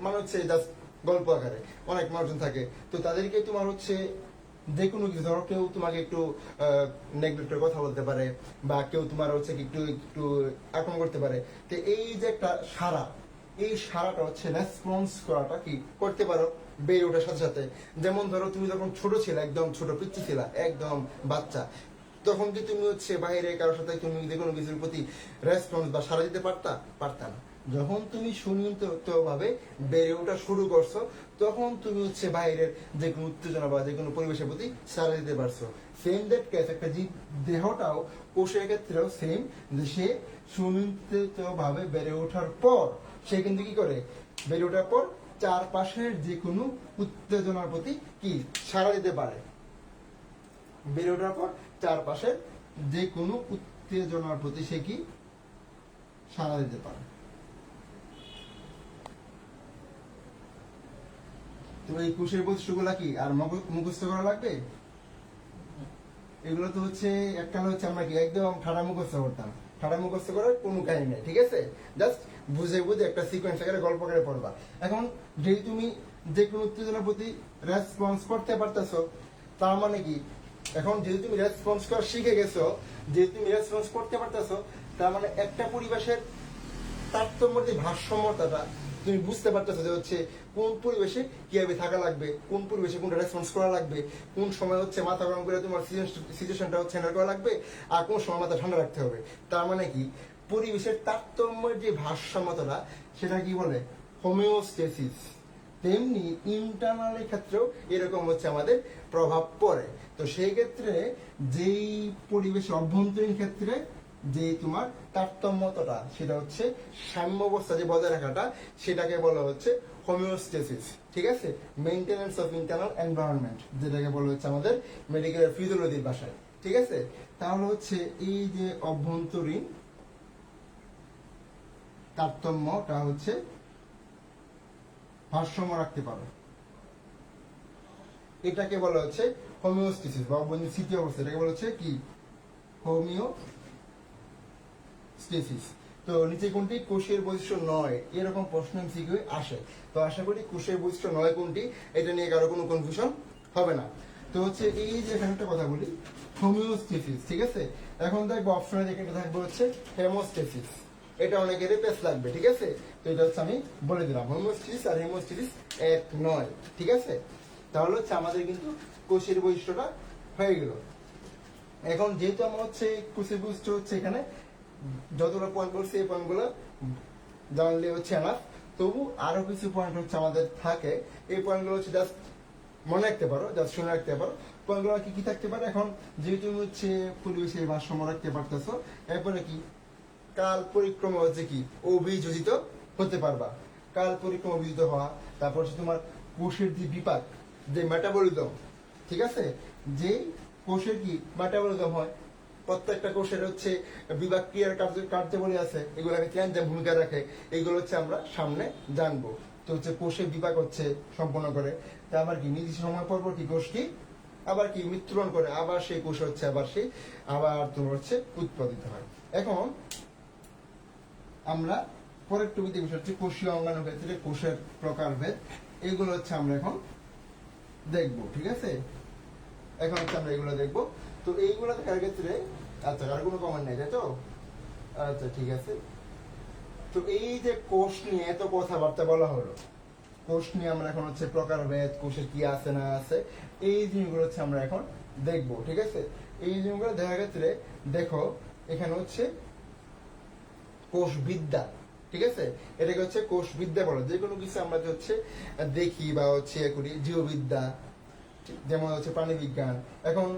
Speaker 1: মানে হচ্ছে জাস্ট গল্প আকারে অনেক মানুষজন থাকে, তো তাদেরকে তোমার হচ্ছে যে কোনো কিছু ধরো কেউ তোমাকে একটু নেগলেক্টের কথা বলতে পারে, বা কেউ তোমার হচ্ছে একটু একটু আক্রমণ করতে পারে। তো এই যে একটা সারা, এই সারাটা হচ্ছে রেসপন্স করাটা কি করতে পারো বেড়ে ওঠার সাথে সাথে। যেমন ধরো তুমি যখন ছোট ছিলে, একদম ছোট পিচ্ছি ছিলা, একদম বাচ্চা, তখন কি তুমি হচ্ছে বাইরে কারোর সাথে তুমি যে কোনো কিছুর প্রতি রেসপন্স বা সাড়া দিতে পারতা না। যখন তুমি সুনিয়ন্ত্রিত ভাবে বেড়ে ওঠা শুরু করছো, তখন তুমি হচ্ছে বাইরের যে কোনো উত্তেজনা বা যে কোনো পরিবেশের প্রতি সাড়া দিতে পারছো। সেম দ্যাট কেস একটা জীব দেহটাও কোষের ক্ষেত্রেও সেম, যে সে সুনিয়ন্ত্রিত ভাবে বেড়ে ওঠার পর সে কিন্তু কি করে, বেড়ে ওঠার পর চারপাশের যে কোনো উত্তেজনার প্রতি কি সাড়া দিতে পারে, বেড়ে ওঠার পর চারপাশের যে কোনো উত্তেজনার প্রতি সে কি সাড়া দিতে পারে। তো এই কোষের বৈশিষ্ট্যগুলা কি আর মুখস্থ করা লাগবে? এগুলো তো হচ্ছে একটা হচ্ছে আমরা কি একদম ঠাড়া মুখস্থ করতাম, ঠাড়া মুখস্থ করার কোনো কাহিনী নেই, ঠিক আছে। জাস্ট বুঝে বুঝে একটা সিকোয়েন্স আকারে গল্প করে পড়বা। এখন যেহেতু তুমি যে কোনো উত্তেজনার প্রতি রেসপন্স করতে পারতেছো, তার মানে কি, এখন যেহেতু তুমি রেসপন্স করা শিখে গেছো, যেহেতু তুমি রেসপন্স করতে পারতেছো, তার মানে একটা পরিবেশের তারতম্যের যে ভারসাম্যতাটা তুমি বুঝতে পারতেছো, যে হচ্ছে কোন পরিবেশে কিভাবে থাকা লাগবে, কোন পরিবেশে কোনটা রেসপন্স করা লাগবে, কোন সময় হচ্ছে মাথা গরম করে তোমার সিচুয়েশনটা হচ্ছে হ্যান্ডেল করা লাগবে, আর কোন সময় মাথা ঠান্ডা রাখতে হবে। তার মানে কি, পরিবেশের তারতম্যের যে ভারসাম্যতাটা সেটা কি বলে হোমিওস্টেসিস, তেমনি ইন্টারনালের ক্ষেত্রেও এরকম হচ্ছে আমাদের প্রভাব পড়ে। তো সেই ক্ষেত্রে যেই পরিবেশের অভ্যন্তরীণ ক্ষেত্রে যে তোমার তারতম্যতা সেটা হচ্ছে সাম্যাবস্থা যে বজায় রাখাটা, সেটাকে বলা হচ্ছে হোমিওস্টেসিস। ঠিক আছে, মেইনটেনেন্স অফ ইন্টারনাল এনভায়রনমেন্ট, যেটাকে বলা হচ্ছে আমাদের মেডিকেলের ফিজিওলজির ভাষায়। ঠিক আছে, তাহলে হচ্ছে এই যে অভ্যন্তরীণ তারতম্যটা হচ্ছে ভারসাম্য রাখতে পারে, এটাকে বলা হচ্ছে হোমিওস্টেসিস বা অভ্যন্তরীণ স্থিতি অবস্থা। এটাকে বলা হচ্ছে কি? হোমিওস্টেসিস। তো নিচে কোনটি কোষের বৈশিষ্ট্য নয়, এরকম প্রশ্ন এমসিকিউ আসে। তো আশা করি কোষের বৈশিষ্ট্য নয় কোনটি, এটা নিয়ে কারো কোনো কনফিউশন হবে না। তো হচ্ছে এই যে এখানে একটা কথা বলি, হোমিওস্টেসিস। ঠিক আছে, এখন দেখবো অপশনে যেটা থাকবে হচ্ছে হেমোস্টেসিস। এটা অনেকেরই পেস লাগবে। ঠিক আছে, তো এটা হচ্ছে আমি বলে দিলাম, হোমিওস্টেসিস আর হেমোস্টেসিস এক নয়। ঠিক আছে, তাহলে হচ্ছে আমাদের কিন্তু কোষের বৈশিষ্ট্যটা হয়ে গেল। এখন যেহেতু আমার হচ্ছে কোষের বৈশিষ্ট্য হচ্ছে এখানে যতগুলো পয়েন্ট বলছি, এই পয়েন্টগুলো জানলে হচ্ছে এনাফ। তবু আরো কিছু পয়েন্ট হচ্ছে আমাদের থাকে, এই পয়েন্টগুলো হচ্ছে জাস্ট মনে রাখতে পারো, জাস্ট শুনে রাখতে পারো। পয়েন্টগুলো কি কি থাকতে পারে? এখন যেহেতু হচ্ছে পরিবেশের ভারসাম্য রাখতে পারতেছো, এরপরে কি কাল পরিক্রমা হচ্ছে কি অভিযোজিত হতে পারবা। কাল পরিক্রমা অভিযোজিত হওয়া, তারপর হচ্ছে তোমার কোষের যে বিপাক, যে মেটাবলিজম। ঠিক আছে, যে কোষের কি মেটাবলিজম হয়, প্রত্যেকটা কোষের হচ্ছে বিভাগ ক্রিয়ার কার্যাবলী আছে, এগুলোকে কেন্দ্রে ভূমিকা রাখে, এগুলো হচ্ছে আমরা সামনে জানবো। তো হচ্ছে কোষের বিভাগ হচ্ছে সম্পন্ন করে, তা আবার কি নির্দিষ্ট সময় পর পর কি কোষটি আবার কি মৃত্যুবরণ করে, আবার সেই কোষ হচ্ছে আবার তোমার হচ্ছে উৎপাদিত হয়। এখন আমরা পরের টপিকে বিষয় হচ্ছে কোষীয় অঙ্গাণু ক্ষেত্রে কোষের প্রকারভেদ, এগুলো হচ্ছে আমরা এখন দেখবো। ঠিক আছে, এখন হচ্ছে আমরা এগুলো দেখবো। তো এইগুলো দেখার ক্ষেত্রে আচ্ছা আর কোনো কমেন্ট নেই, তাই তো? আচ্ছা ঠিক আছে। তো এই যে কোষ নিয়ে এত কথাবার্তা বলা হলো, কোষ নিয়ে আমরা এখন হচ্ছে প্রকারভেদ, কোষের কি আছে না আছে, এই জিনিসগুলো হচ্ছে আমরা এখন দেখবো। ঠিক আছে, এই জিনিসগুলো দেখার ক্ষেত্রে দেখো এখানে হচ্ছে কোষবিদ্যা। ঠিক আছে, এটাকে হচ্ছে কোষবিদ্যা বলে। যে কোনো কিছু আমরা যে হচ্ছে দেখি বা হচ্ছে করি, জীববিদ্যা, যেমন হচ্ছে প্রাণীবিজ্ঞান। এখন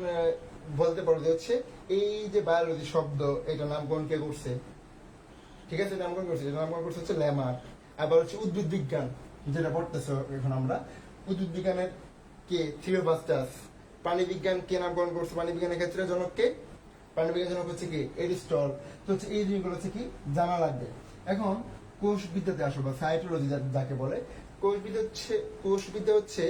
Speaker 1: বলতে পারো যে হচ্ছে এই যে বায়োলজি শব্দ, এটা নামকরণ কে করছে? ঠিক আছে, নামকরণ করছে, এটা নামকরণ করছে হচ্ছে ল্যামার্ক। আবার হচ্ছে উদ্ভিদ বিজ্ঞান, যেটা পড়তেছো এখন আমরা, উদ্ভিদ বিজ্ঞানের কে? থিওফ্রাস্টাস। প্রাণী বিজ্ঞান কে নামকরণ করছে? প্রাণী বিজ্ঞানের ক্ষেত্রে জনক কে? প্রাণী বিজ্ঞান জনক হচ্ছে কি? এরিস্টল। তো হচ্ছে এই জিনিসগুলো হচ্ছে কি জানা লাগবে। এখন কোষবিদ্যাতে আসো বা সাইটোলজি যাকে বলে, কোষবিদ্যা হচ্ছে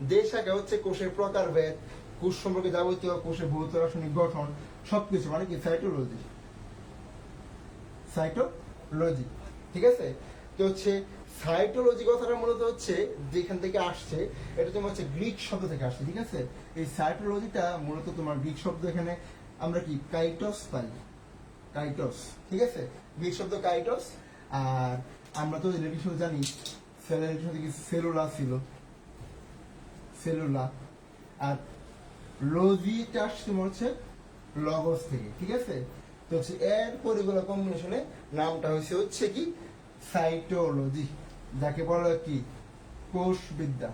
Speaker 1: যে শাখা হচ্ছে কোষের প্রকারভেদ, কোষ সম্পর্কে যাবতীয় কোষের ভৌত রাসায়নিক গঠন সবকিছু, মানে কি সাইটোলজি। সাইটোলজি। ঠিক আছে, তো হচ্ছে সাইটোলজি কথাটা মূলত হচ্ছে যেখান থেকে আসছে, এটা তোমার হচ্ছে গ্রিক শব্দ থেকে আসছে। ঠিক আছে, এই সাইটোলজিটা মূলত তোমার গ্রিক শব্দ, এখানে আমরা কি কাইটস পাই, কাইটস। ঠিক আছে, গ্রিক শব্দ কাইটস। আর আমরা তো রিলেটিভ জানি, সেলের সাথে কি সেলুলা ছিল, সেলুলা। আর লজিটা আসছে তোমার হচ্ছে লগস থেকে। ঠিক আছে, তো হচ্ছে এর পরিগুলো কম্বিনেশনে নামটা হচ্ছে কি সাইটোলজি, যাকে বলা হয় কি কোষবিদ্যা।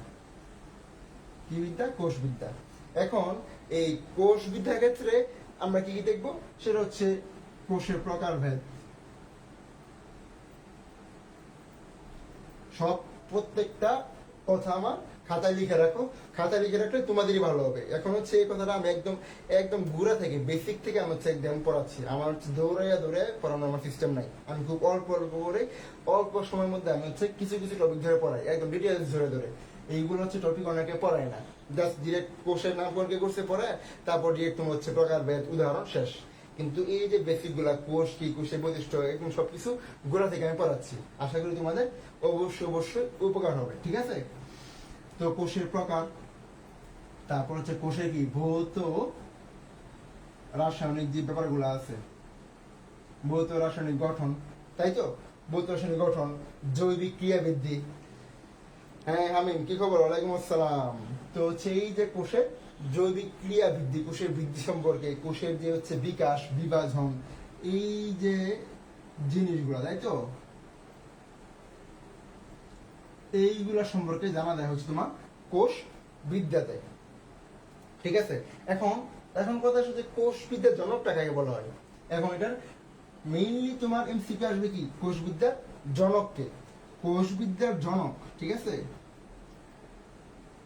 Speaker 1: কি বিদ্যা? কোষবিদ্যা। এখন এই কোষবিদ্যার ক্ষেত্রে আমরা কি কি দেখবো, সেটা হচ্ছে কোষের প্রকারভেদ। সব প্রত্যেকটা কথা আমার খাতায় লিখে রাখো, খাতায় লিখে রাখলে তোমাদেরই ভালো হবে। এখন হচ্ছে এই কথাটা আমি একদম একদম গুড়া থেকে, বেসিক থেকে আমি হচ্ছে একদম পড়াচ্ছি। আমার হচ্ছে দৌড়াইয়া পড়ানোর আমার সিস্টেম নাই। আমি খুব অল্প অল্প করে অল্প সময়ের মধ্যে আমি হচ্ছে কিছু কিছু টপিক ধরে পড়াই, একদম ডিটেলস ধরে। এইগুলো হচ্ছে টপিক অনেকে পড়ায় না, জাস্ট ডিরেক্ট কোষের নামকরণ কে করছে পড়ায়, তারপর ডিরেক্ট তোমার হচ্ছে প্রকারভেদ, উদাহরণ, শেষ। কিন্তু এই যে বেসিক গুলা, কোষ কি, কোষের বৈশিষ্ট্য, একদম সবকিছু গোড়া থেকে আমি পড়াচ্ছি। আশা করি তোমাদের অবশ্যই উপকার হবে। ঠিক আছে, তো কোষের প্রকার, তারপর হচ্ছে কোষের কি ভৌত রাসায়নিক যে ব্যাপারগুলো আছে, ভৌত রাসায়নিক গঠন, তাই তো? ভৌত রাসায়নিক গঠন, জৈবিক ক্রিয়া বৃদ্ধি। হ্যাঁ হামিম, কি খবর? ওয়ালাইকুম আসসালাম। তো হচ্ছে এই যে কোষের জৈবিক ক্রিয়া বৃদ্ধি, কোষের বৃদ্ধি সম্পর্কে, কোষের যে হচ্ছে বিকাশ, বিভাজন, এই যে জিনিসগুলো, তাই তো? এইগুলা সম্পর্কে জানা দেয় হচ্ছে তোমার কোষ বিদ্যাতে। ঠিক আছে, এখন এখন কথা হচ্ছে কোষ বিদ্যার জনকটা কাকে বলা হয়। এখন এটার মেইনলি তোমার এমসিকিউ আসবে কি কোষ বিদ্যার জনককে। কোষ বিদ্যার জনক, ঠিক আছে,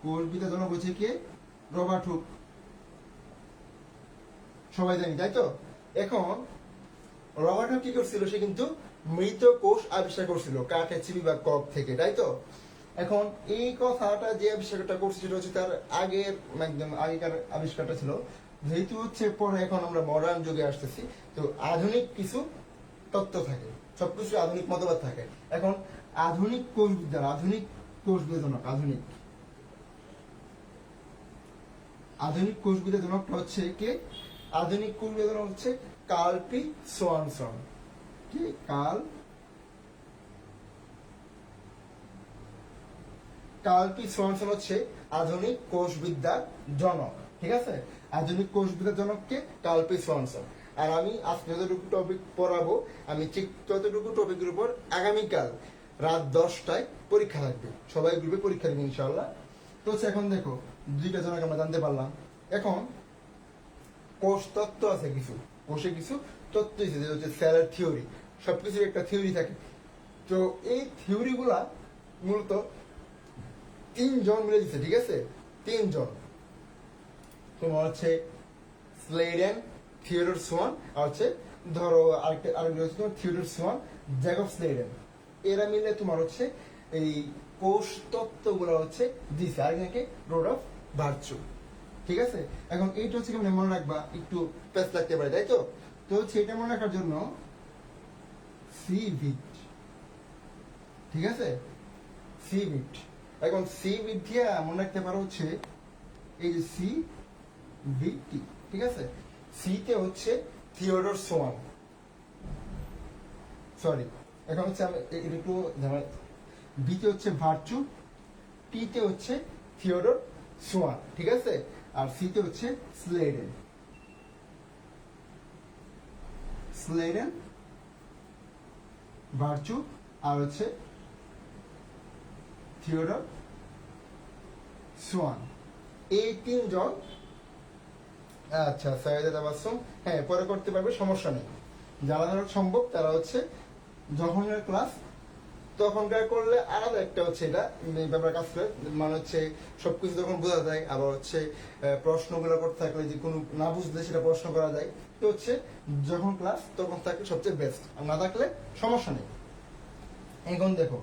Speaker 1: কোষ বিদ্যার জনক হচ্ছে কে? রবার্ট হুক, সবাই জানি তাই তো। এখন রবার্ট হুক কি করছিল, সে কিন্তু মৃত কোষ আবিষ্কার করছিল কাঠে চিবি বা কক থেকে, তাই তো। এখন এই কথাটা যে আবিষ্কারটা করছে সেটা হচ্ছে তার আগের একদম আগেকার আবিষ্কারটা ছিল। যেহেতু হচ্ছে পরে এখন আমরা মডার্ন যুগে আসতেছি, তো আধুনিক কিছু তত্ত্ব থাকে, সবকিছু আধুনিক মতবাদ থাকে। এখন আধুনিক কোষ বিদ্যার জনক আধুনিক কোষ বিদ্যার জনকটা হচ্ছে কে? আধুনিক কোষ বিদ্যার জনক হচ্ছে কার্ল পি সোয়ানসন। কি? কার্ল পি সোয়ানসন হচ্ছে আধুনিক কোষ বিদ্যার জনক। ঠিক আছে, আধুনিক কোষ বিদ্যার জনককে কার্ল পি সোয়ানসন। আর আমি আজকে যতটুকু টপিক পড়াবো, আমি ঠিক ততটুকু টপিকের উপর আগামীকাল রাত 10টায় পরীক্ষা থাকবে। সবাই গ্রুপে পরীক্ষা দেবে ইনশাআল্লাহ। তো এখন দেখো, দুইটা জনক আমরা জানতে পারলাম। এখন কোষ তত্ত্ব আছে কিছু, কোষে কিছু তত্ত্ব আছে, হচ্ছে সেলের থিওরি। সবকিছুর একটা থিওরি থাকে। তো এই থিওরি গুলা মূলত 3 জন মিলে দিচ্ছে। ঠিক আছে, 3 জন, তোমার হচ্ছে স্লেডেন, থিওডর সোয়ান, আর হচ্ছে ধরো আরেকটা হচ্ছে তোমার থিওডর সোয়ান, জ্যাকব স্লেডেন। এরা মিলে তোমার হচ্ছে এই কোষ তত্ত্বগুলো হচ্ছে দিছে আরেকজনকে রোড অফ ভার্চু। ঠিক আছে, এখন এইটা হচ্ছে কেমন মনে রাখবা, একটু প্যাচ লাগতে পারে তাই তো। তো হচ্ছে এটা মনে রাখার জন্য সিভিট, ঠিক আছে, সিভিট। এখন সিভিট দিয়ে মনে রাখতে পারো হচ্ছে এই যে সি ভিটি। ঠিক আছে, সিতে হচ্ছে থিওডর সোয়ান, সরি, এখন হচ্ছে আমি একটু বিতে হচ্ছে ভার্চু, টিতে হচ্ছে থিওডর সোয়ান। ঠিক আছে, আর সিতে হচ্ছে স্লেডেন, ভার্চু, আর হচ্ছে থিওডর সোয়ান। এই 3 জন, আচ্ছা সাইয়েদা তাবাসসুম, হ্যাঁ পরে করতে পারবে, সমস্যা নেই। যারা যারা সম্ভব তারা হচ্ছে যখনকার ক্লাস তখনকার করলে আলাদা একটা হচ্ছে এটা ব্যাপার কাজ করে, মানে হচ্ছে সবকিছু যখন বোঝা যায়, আবার হচ্ছে প্রশ্নগুলো করতে থাকলে যে কোনো না বুঝলে সেটা প্রশ্ন করা যায়। তো হচ্ছে যখন ক্লাস তখন থাকলে সবচেয়ে বেস্ট, আর না থাকলে সমস্যা নেই। এখন দেখো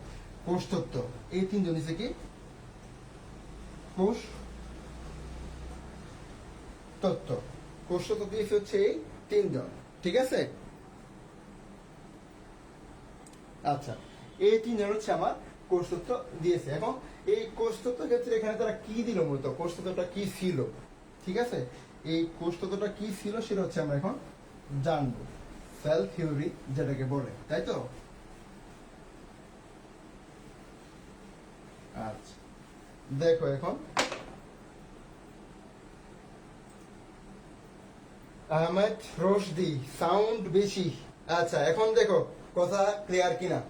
Speaker 1: কোষ তত্ত্ব, এই 3 জন হচ্ছে কি কোষ তত্ত্ব। কোষ তত্ত্ব দিয়েছে হচ্ছে এই 3 জন। ঠিক আছে, আচ্ছা, এই 3 জন হচ্ছে আমার কোষ তত্ত্ব দিয়েছে। এখন এই কোষ তত্ত্বের ক্ষেত্রে এখানে তারা কি দিল, মূলত কোষ তত্ত্বটা কি ছিল। ঠিক আছে, এই কোষ তত্ত্বটা কি ছিল সেটা হচ্ছে আমরা এখন জানবো। সেল থিওরি যেটাকে বলে, তাই তো। আচ্ছা দেখো, এখন আহমেদ রশদি, সাউন্ড বেশি। আচ্ছা এখন দেখো কথা ক্লিয়ার কিনা,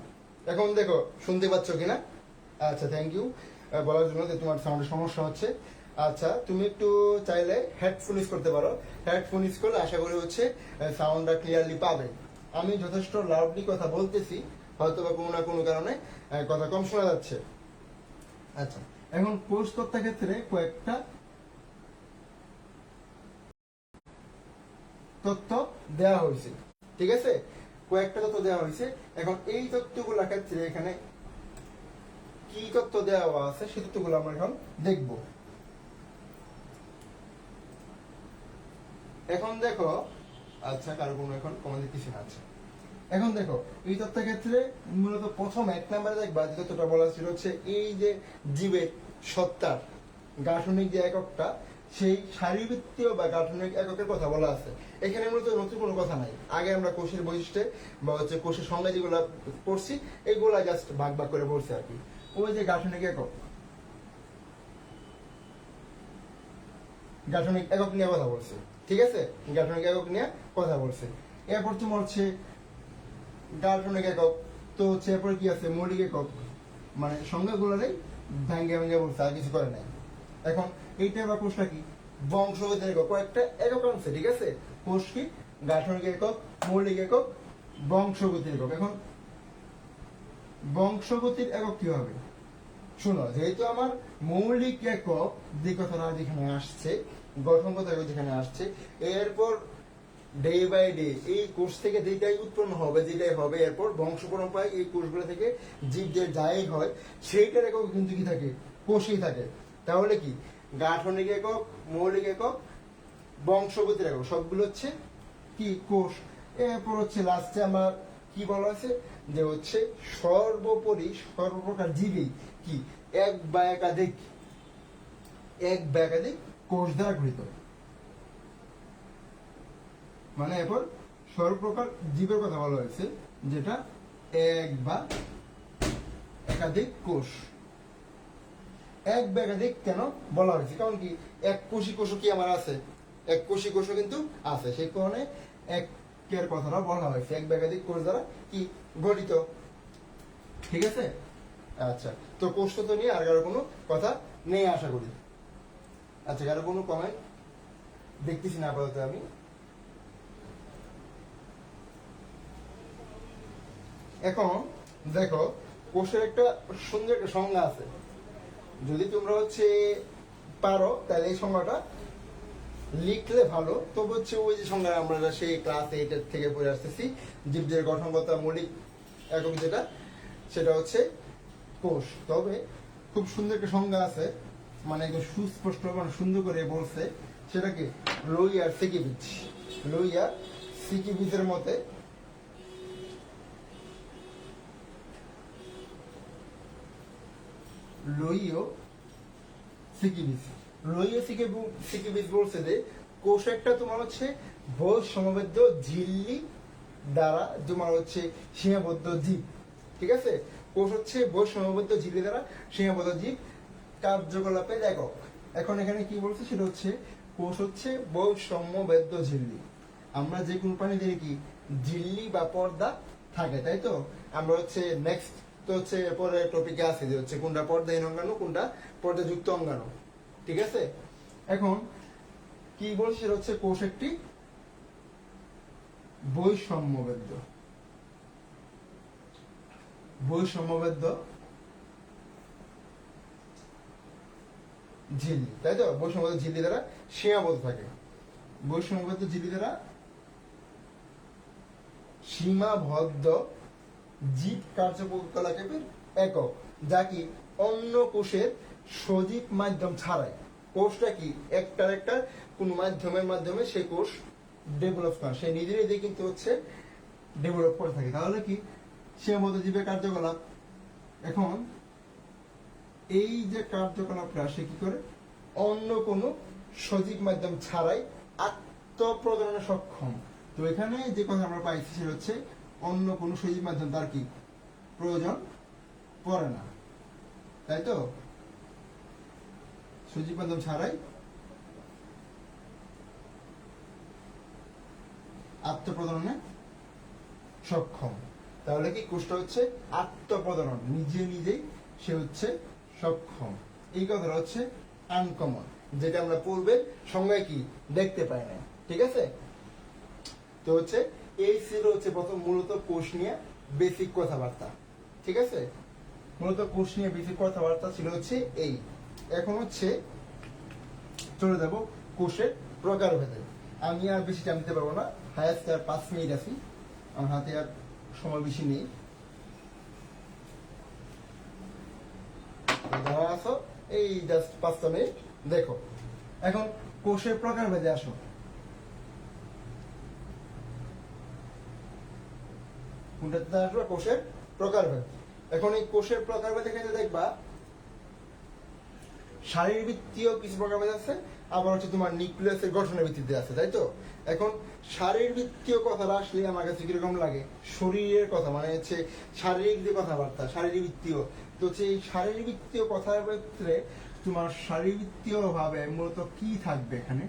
Speaker 1: এখন দেখো শুনতে পাচ্ছ কিনা। আচ্ছা থ্যাংক ইউ বলার জন্য যে তোমার সাউন্ডের সমস্যা হচ্ছে। আচ্ছা তুমি একটু চাইলে হেডফোন ইউজ করতে পারো, হেডফোন ইউজ করলে আশা করি হচ্ছে সাউন্ডটা ক্লিয়ারলি পাবে। আমি যথেষ্ট লাউডলি কথা বলতেছি, হয়তো বা কোনো না কোনো কারণে কথা কম শোনা যাচ্ছে। আচ্ছা, এখন কোষ তত্ত্বের ক্ষেত্রে কয়েকটা তথ্য দেওয়া হয়েছে। ঠিক আছে, কয়েকটা তথ্য দেওয়া হয়েছে। এখন এই তথ্যগুলোর ক্ষেত্রে এখানে কি তথ্য দেওয়া আছে সেই তথ্যগুলো আমরা এখন দেখব। এখন দেখো, আচ্ছা কারো কোনো এখন কমান্ডের কিছু আছে। এখন দেখো এই তথ্যের ক্ষেত্রে মূলত প্রথম 1 নম্বরে দেখবা যে তথ্যটা বলা ছিল হচ্ছে এই যে জীবের সত্তার গাঠনিক যে এককটা, সেই শারীরবৃত্তীয় বা গাঠনিক এককের কথা বলা আছে। এখানে মূলত নতুন কোনো কথা নাই। আগে আমরা কোষের বৈশিষ্ট্যে বা হচ্ছে কোষের সংজ্ঞা যেগুলো পড়ছি এগুলা জাস্ট ভাগ ভাগ করে পড়ছি আর কি। ওই যে গাঠনিক একক, গাঠনিক একক নিয়ে কথা বলছে। ঠিক আছে, গাঠনিক একক নিয়ে কথা বলছে। এরপর তোমার হচ্ছে গাঠনিক একক, তো হচ্ছে এরপরে কি আছে মৌলিক একক। মানে সংজ্ঞাগুলোরই ভেঙে ভেঙে বলছে, আর কিছু করে নাই। এখন এইটা বা কোষটা কি, বংশগতির একক, কয়েকটা একক আনছে, ঠিক আছে। কোষ কি, গাঠনিক একক, মৌলিক একক, বংশগতির একক। এখন বংশগতির একক কি হবে, শোনো, যেহেতু আমার মৌলিক একক যে কথাটা যেখানে আসছে, গঠনগত একক যেখানে আসছে, এরপর ডে বাই ডে এই কোষ থেকে যেটাই উৎপন্ন হবে, যেটাই হবে, এরপর বংশ পরম্পরায় এই কোষগুলো থেকে জীবদের যাই হয় সেইটার একক কিন্তু কি থাকে, কোষই থাকে। তাহলে কি, গাঠনিক একক, মৌলিক একক, বংশগতির একক সবগুলো হচ্ছে কি, কোষ। এরপর হচ্ছে লাস্টে আমার কি বলা আছে, যে হচ্ছে সর্বোপরি সর্বপ্রকার জীবই কি, এক বা একাধিক কোষ দ্বারা গঠিত। মানে এরপর সর্বপ্রকার জীবের কথা বলা হয়েছে, যেটা এক বা একাধিক কোষ। এক বা একাধিক কেন বলা হয়েছে, কারণ কি, এক কোষী কোষও কি আমার আছে, এক কোষী কোষও কিন্তু আছে, সেই কারণে একের কথাটা বলা হয়েছে, এক বা একাধিক কোষ দ্বারা কি গঠিত, ঠিক আছে। আচ্ছা, তো কোষতত্ত্ব নিয়ে আর কারো কোনো কথা নেই আশা করি। আচ্ছা, কারো কোনো কমেন্ট দেখতেছি না আপাতত আমি। এখন দেখো, কোষের একটা সুন্দর একটা সংজ্ঞা আছে, যদি তোমরা হচ্ছে পারো তাহলে এই সংজ্ঞাটা লিখলে ভালো। তবে হচ্ছে ওই যে সংজ্ঞা আমরা সেই ক্লাস 8 থেকে পড়ে আসতেছি, জীবদের গঠনগত মৌলিক একক যেটা, সেটা হচ্ছে কোষ। তবে খুব সুন্দর একটা সংজ্ঞা আছে, মানে একদম সুস্পষ্ট, মানে সুন্দর করে বলছে, সেটাকে লুই আর সিকিভিচের মতে লুইও সিকিভিচ বলছে যে কোষ একটা তোমার হচ্ছে বয়স সমবেত ঝিল্লি দ্বারা তোমার হচ্ছে সীমাবদ্ধ জীব, ঠিক আছে। কোষ হচ্ছে বয়স সমবেত ঝিল্লি দ্বারা সীমাবদ্ধ জীব, কার্যকলাপের একক। এখন এখানে কি বলছে, সেটা হচ্ছে কোষ হচ্ছে বয়স সমবেত ঝিল্লি। আমরা যে কোনো প্রাণী দেখি কি ঝিল্লি বা পর্দা থাকে, তাই তো। আমরা হচ্ছে নেক্সট তো হচ্ছে পরে টপিকে আছে যে হচ্ছে কোনটা পর্দাহীন অঙ্গাণু, কোনটা পর্দাযুক্ত অঙ্গাণু, ঠিক আছে। এখন কি বলছে, সেটা হচ্ছে কোষ একটি বৈষম্যবেদ্য ঝিল্লি, তাই তো। বৈষম্যবেদ্য ঝিল্লি দ্বারা সীমাবদ্ধ থাকে, বৈষম্যবেদ্য ঝিল্লি দ্বারা সীমাবদ্ধ জীব কার্যকলাপের একক, যা কি অন্য কোষের সজীব মাধ্যম ছাড়াই। কোষটা কি একটা কোন মাধ্যমের মাধ্যমে সেই কোষ ডেভেলপ করে, সে নিজেই কিন্তু হচ্ছে ডেভেলপ করে থাকে। তাহলে কি, সীমাবদ্ধ জীবের কার্যকলাপ। এখন এই যে কার্যকলাপটা সে কি করে, অন্য কোনো সজীব মাধ্যম ছাড়াই আত্মপ্রজননে সক্ষম। তো এখানে যে কথা আমরা পাইছি সেটা হচ্ছে অন্য কোনো সজীব মাধ্যম তার কি প্রয়োজন পড়ে না, তাই তো। সজীব মাধ্যম ছাড়াই আত্মপ্রজননে সক্ষম। তাহলে কি, কোষটা হচ্ছে আত্মপ্রজনন, নিজেই সে হচ্ছে সক্ষম। এই কথাটা হচ্ছে আনকমন, যেটা আমরা পূর্বে সংজ্ঞায় কি দেখতে পাই না, ঠিক আছে। তো হচ্ছে এই ছিল হচ্ছে প্রথম মূলত কোষ নিয়ে বেসিক কথাবার্তা, ঠিক আছে। মূলত কোষ নিয়ে বেসিক কথাবার্তা ছিল হচ্ছে এই। এখন হচ্ছে চলে যাব কোষের প্রকারভেদে। আমি আর বেশি জানতে পারবো না, হায়াস্ট আর 5 মিনিট আছি, আমার হাতে আর সময় বেশি নেই। যারা আছো এই জাস্ট 5টা মিনিট দেখো। এখন কোষের প্রকারভেদে আসো। কোনটাতে আসবে, কোষের প্রকারভেদ। এখন এই কোষের প্রকারভেদ এখানে দেখবা শারীরবৃত্তীয় কিছু প্রকারভেদ আছে, আবার হচ্ছে তোমার নিউক্লিয়াসের গঠনের ভিত্তিতে আছে, তাই তো। এখন শারীরবৃত্তীয় কথাটা আসলে আমার কাছে কিরকম লাগে, শরীরের কথা, মানে হচ্ছে শারীরিক যে কথাবার্তা, শারীরবৃত্তীয়। তো সেই শারীরবৃত্তীয় কথার ক্ষেত্রে তোমার শারীরবৃত্তীয় ভাবে মূলত কি থাকবে এখানে,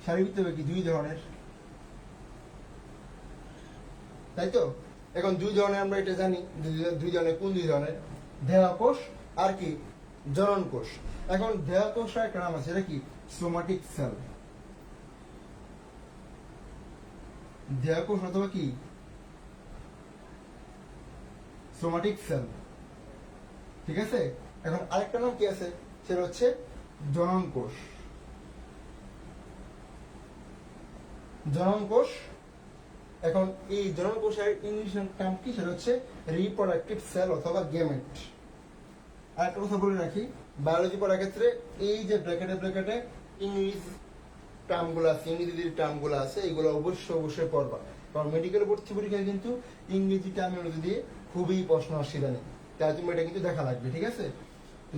Speaker 1: শারীরবৃত্তীয় কি দুই ধরনের, তাই তো। এখন দুই ধরনের আমরা এটা জানি, দুই ধরনের, কোন দুই ধরনের? দেহকোষ আর কি জনন কোষ। এখন দেহকোষের একটা নাম আছে, এটা কি? Somatic sell. দেহকোষ অথবা কি সোমাটিক সেল, ঠিক আছে। এখন আরেকটা নাম কি আছে, সেটা হচ্ছে জনন কোষ। জনন কোষ। এখন এই জনন কোষের ইংলিশ নাম কি, সেটা হচ্ছে রিপ্রোডাক্টিভ সেল অথবা গেমেট। আরেকটা কথা বলে রাখি, বায়োলজি পড়ার ক্ষেত্রে এই যে ব্র্যাকেটে ইংলিশ টার্মগুলো আছে, ইংরেজি টার্মগুলো আছে, এগুলো অবশ্যই পড়বা। কারণ মেডিকেল ভর্তি পরীক্ষায় কিন্তু ইংরেজি টার্মিনোলজি দিয়ে খুবই প্রশ্ন আসে জানি, তাই তুমি এটা কিন্তু দেখা লাগবে, ঠিক আছে।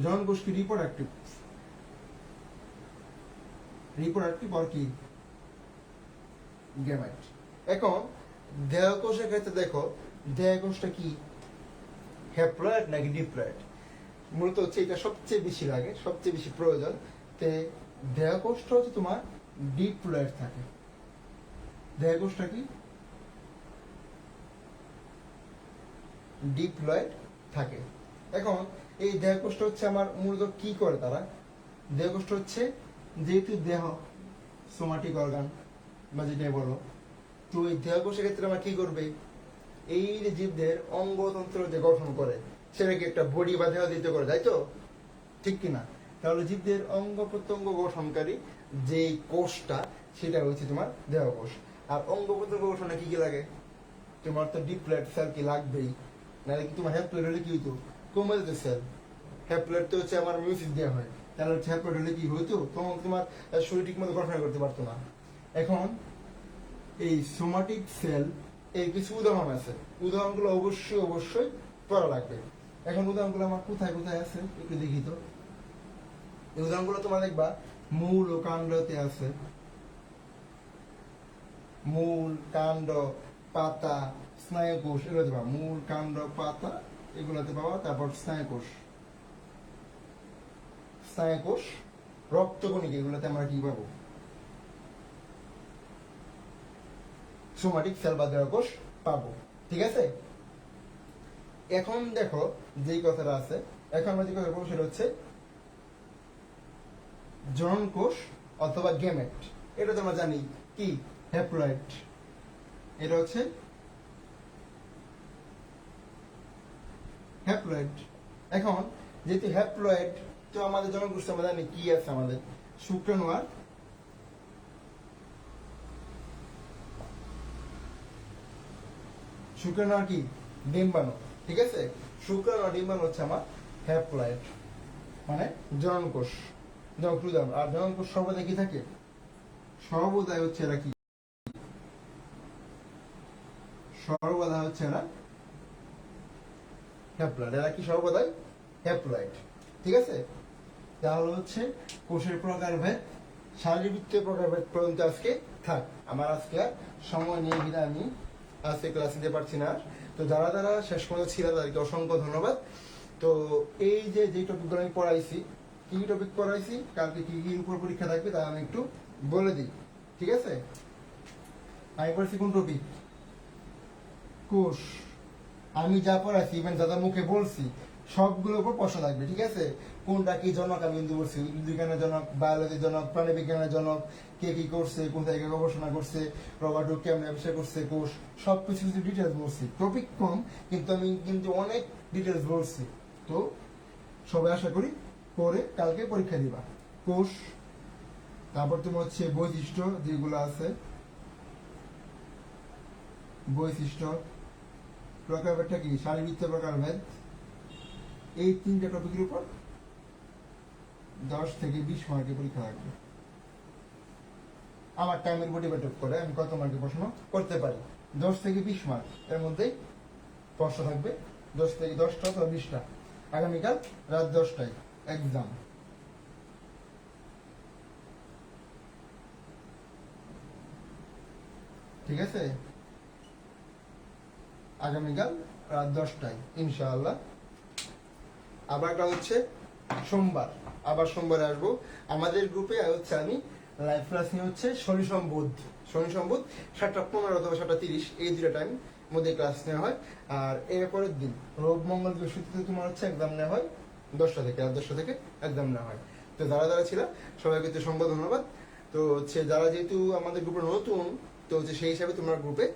Speaker 1: জনন কোষ কি রিপ্রোডাক্টিভ, রিপ্রোডাক্টিভ আর কি গেমেট। এখন দেহকোষের ক্ষেত্রে দেখো, দেহকোষটা কি হ্যাপ্লয়েড নাকি ডিপ্লয়েড? মূলত হচ্ছে এটা সবচেয়ে বেশি লাগে, সবচেয়ে বেশি প্রয়োজন। তে দেহকোষটা হচ্ছে তোমার ডিপ্লয়েড থাকে। দেহকোষটা কি ডিপ্লয়েড থাকে। এখন এই দেহকোষটা হচ্ছে আমার মূলত কি করে তারা? দেহকোষটা হচ্ছে, যেহেতু দেহ সোমাটিক অর্গান বা যেটাই বলো, তো এই দেহকোষের ক্ষেত্রে আমার কি করবে? এই যে জীবদের অঙ্গতন্ত্র যে গঠন করে, সেটাকে একটা বডি বা দেহ দিতে করে, তাই তো? ঠিক কিনা? তাহলে জীবদের অঙ্গ প্রত্যঙ্গ গঠনকারী যে কোষটা, সেটা হচ্ছে তোমার দেহকোষ। আর অঙ্গ প্রত্যঙ্গ গঠনে কি কি লাগে? তোমার তো ডিপ্লয়েড সেল কি লাগবেই, নাহলে কি তোমার হ্যাপ্লয়েড হলে কি হইতো? কমে যেত সেল। হ্যাপ্লয়েড তো হচ্ছে আমার মিউসিস দেওয়া হয়, তাহলে হচ্ছে হ্যাপ্লয়েড হলে কি হইতো? তখন তোমার শরীর ঠিক মতো গঠন করতে পারতো না। এখন এই সোমাটিক সেল এর কিছু উদাহরণ আছে, উদাহরণগুলো অবশ্যই পড়া লাগবে। এখন উদাহরণগুলো আমার কোথায় কোথায় আছে একটু দেখি তো। এই উদাহরণগুলো তোমার দেখবা মূল ও কাণ্ডতে আছে। মূল, কাণ্ড, পাতা, স্নায়ুকোষ, এগুলোতে পাবা। মূল, কাণ্ড, পাতা এগুলোতে পাবা। তারপর স্নায়ুকোষ, স্নায়ুকোষ, রক্তকণিকা, এগুলোতে আমরা কি পাবো? সোমাটিক সেল বা দেহকোষ পাবো, ঠিক আছে। এখন দেখো যেই কথাটা আছে, এখন আমরা যে কথা বলবো সেটা হচ্ছে জনন কোষ অথবা গেমেট। এটা তো আমরা জানি কি হ্যাপ্লয়েড। এটা হচ্ছে হ্যাপ্লয়েড। এখন যেহেতু হ্যাপ্লয়েড, তো আমাদের জনন কোষ আমরা জানি কি আছে, আমাদের শুক্রাণু আর শুক্রাণু আর কি ডিম্বাণু, ঠিক আছে। শুক্রাণু আর ডিম্বাণু হচ্ছে আমার হ্যাপ্লয়েড, মানে জনন কোষ। আর জনন কোষ সর্বদাই কি থাকে? সর্বদাই হচ্ছে এরা কি? সর্বদা হচ্ছে এরা হ্যাপ্লয়েড। এরা কি সর্বদাই হ্যাপ্লয়েড, ঠিক আছে। তাহলে হচ্ছে কোষের প্রকারভেদ, শারীরবৃত্তীয় প্রকারভেদ পর্যন্ত আজকে থাক। আমার আজকে আর সময় নেই, আমি আজকে ক্লাস নিতে পারছি না। তো যারা যারা শেষ পর্যন্ত ছিল তাদেরকে অসংখ্য ধন্যবাদ। তো এই যে টপিকগুলো আমি পড়াইছি, কি টপিক পড়াইছি, কালকে কি কি উপর পরীক্ষা থাকবে তা আমি একটু বলে দিই, ঠিক আছে। আমি পড়েছি কোন টপিক? কোষ। আমি যা পড়াইছি, ইভেন যা মুখে বলছি, সবগুলোর উপর প্রশ্ন থাকবে, ঠিক আছে। কোনটা কি জনক আমি কিন্তু বলছি, উদ্ভিদবিজ্ঞানের জনক, বায়োলজির জনক, প্রাণীবিজ্ঞানের জনক, কে কি করছে, কোথায় কে গবেষণা করছে, রবার্ট হুক কেমন আবিষ্কার করছে, কোষ, সবকিছু কিছু ডিটেলস বলছি। টপিক কম, কিন্তু আমি কিন্তু অনেক ডিটেলস বলছি। তো সবাই আশা করি পরে কালকে পরীক্ষা দিবা। কোষ, তারপর তোমার হচ্ছে বৈশিষ্ট্য যেগুলো আছে, বৈশিষ্ট্য, প্রকারভেদটা কি, শারীরবৃত্তীয় প্রকারভেদ, এই তিনটা টপিকের উপর 10 থেকে 20 মার্কের পরীক্ষা লাগবে। আমার টাইমের উপর ডিপেন্ড করে আমি কত মার্কের প্রশ্ন করতে পারি। 10 থেকে 20 মার্ক এর মধ্যে প্রশ্ন থাকবে, 10 থেকে 10টা অথবা 20টা। আগামীকাল রাত 10টায় এক্সাম। ঠিক আছে, আগামীকাল রাত 10টায় ইনশাআল্লাহ। আবার একটা হচ্ছে সোমবার, আবার সোমবারে আসবো। আমাদের গ্রুপে হচ্ছে আমি লাইভ ক্লাস নিয়ে হচ্ছে শনি সম্বুধ 7টা 15 অথবা 7টা 30, এই দুটা টাইম মধ্যে ক্লাস নেওয়া হয়। আর এর পরের দিন রোব মঙ্গল বৃহস্পতিতে তোমার হচ্ছে এক্সাম নেওয়া হয় 10টা থেকে, রাত 10টা থেকে এক্সাম নেওয়া হয়। তো যারা যারা ছিল সবাইকে তো সংবাদ ধন্যবাদ। তো হচ্ছে যারা যেহেতু আমাদের গ্রুপে নতুন, তো হচ্ছে সেই হিসাবে তোমার গ্রুপে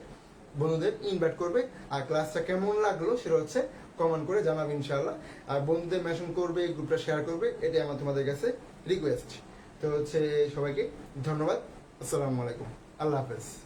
Speaker 1: বন্ধুদের ইনভাইট করবে। আর ক্লাসটা কেমন লাগলো সেটা হচ্ছে কমেন্ট করে জানাবে ইনশাআল্লাহ। আর বন্ধুদের মেনশন করবে, গ্রুপটা শেয়ার করবে, এটাই আমার তোমাদের কাছে রিকোয়েস্ট। তো হচ্ছে সবাইকে ধন্যবাদ। আসসালামু আলাইকুম, আল্লাহ হাফেজ।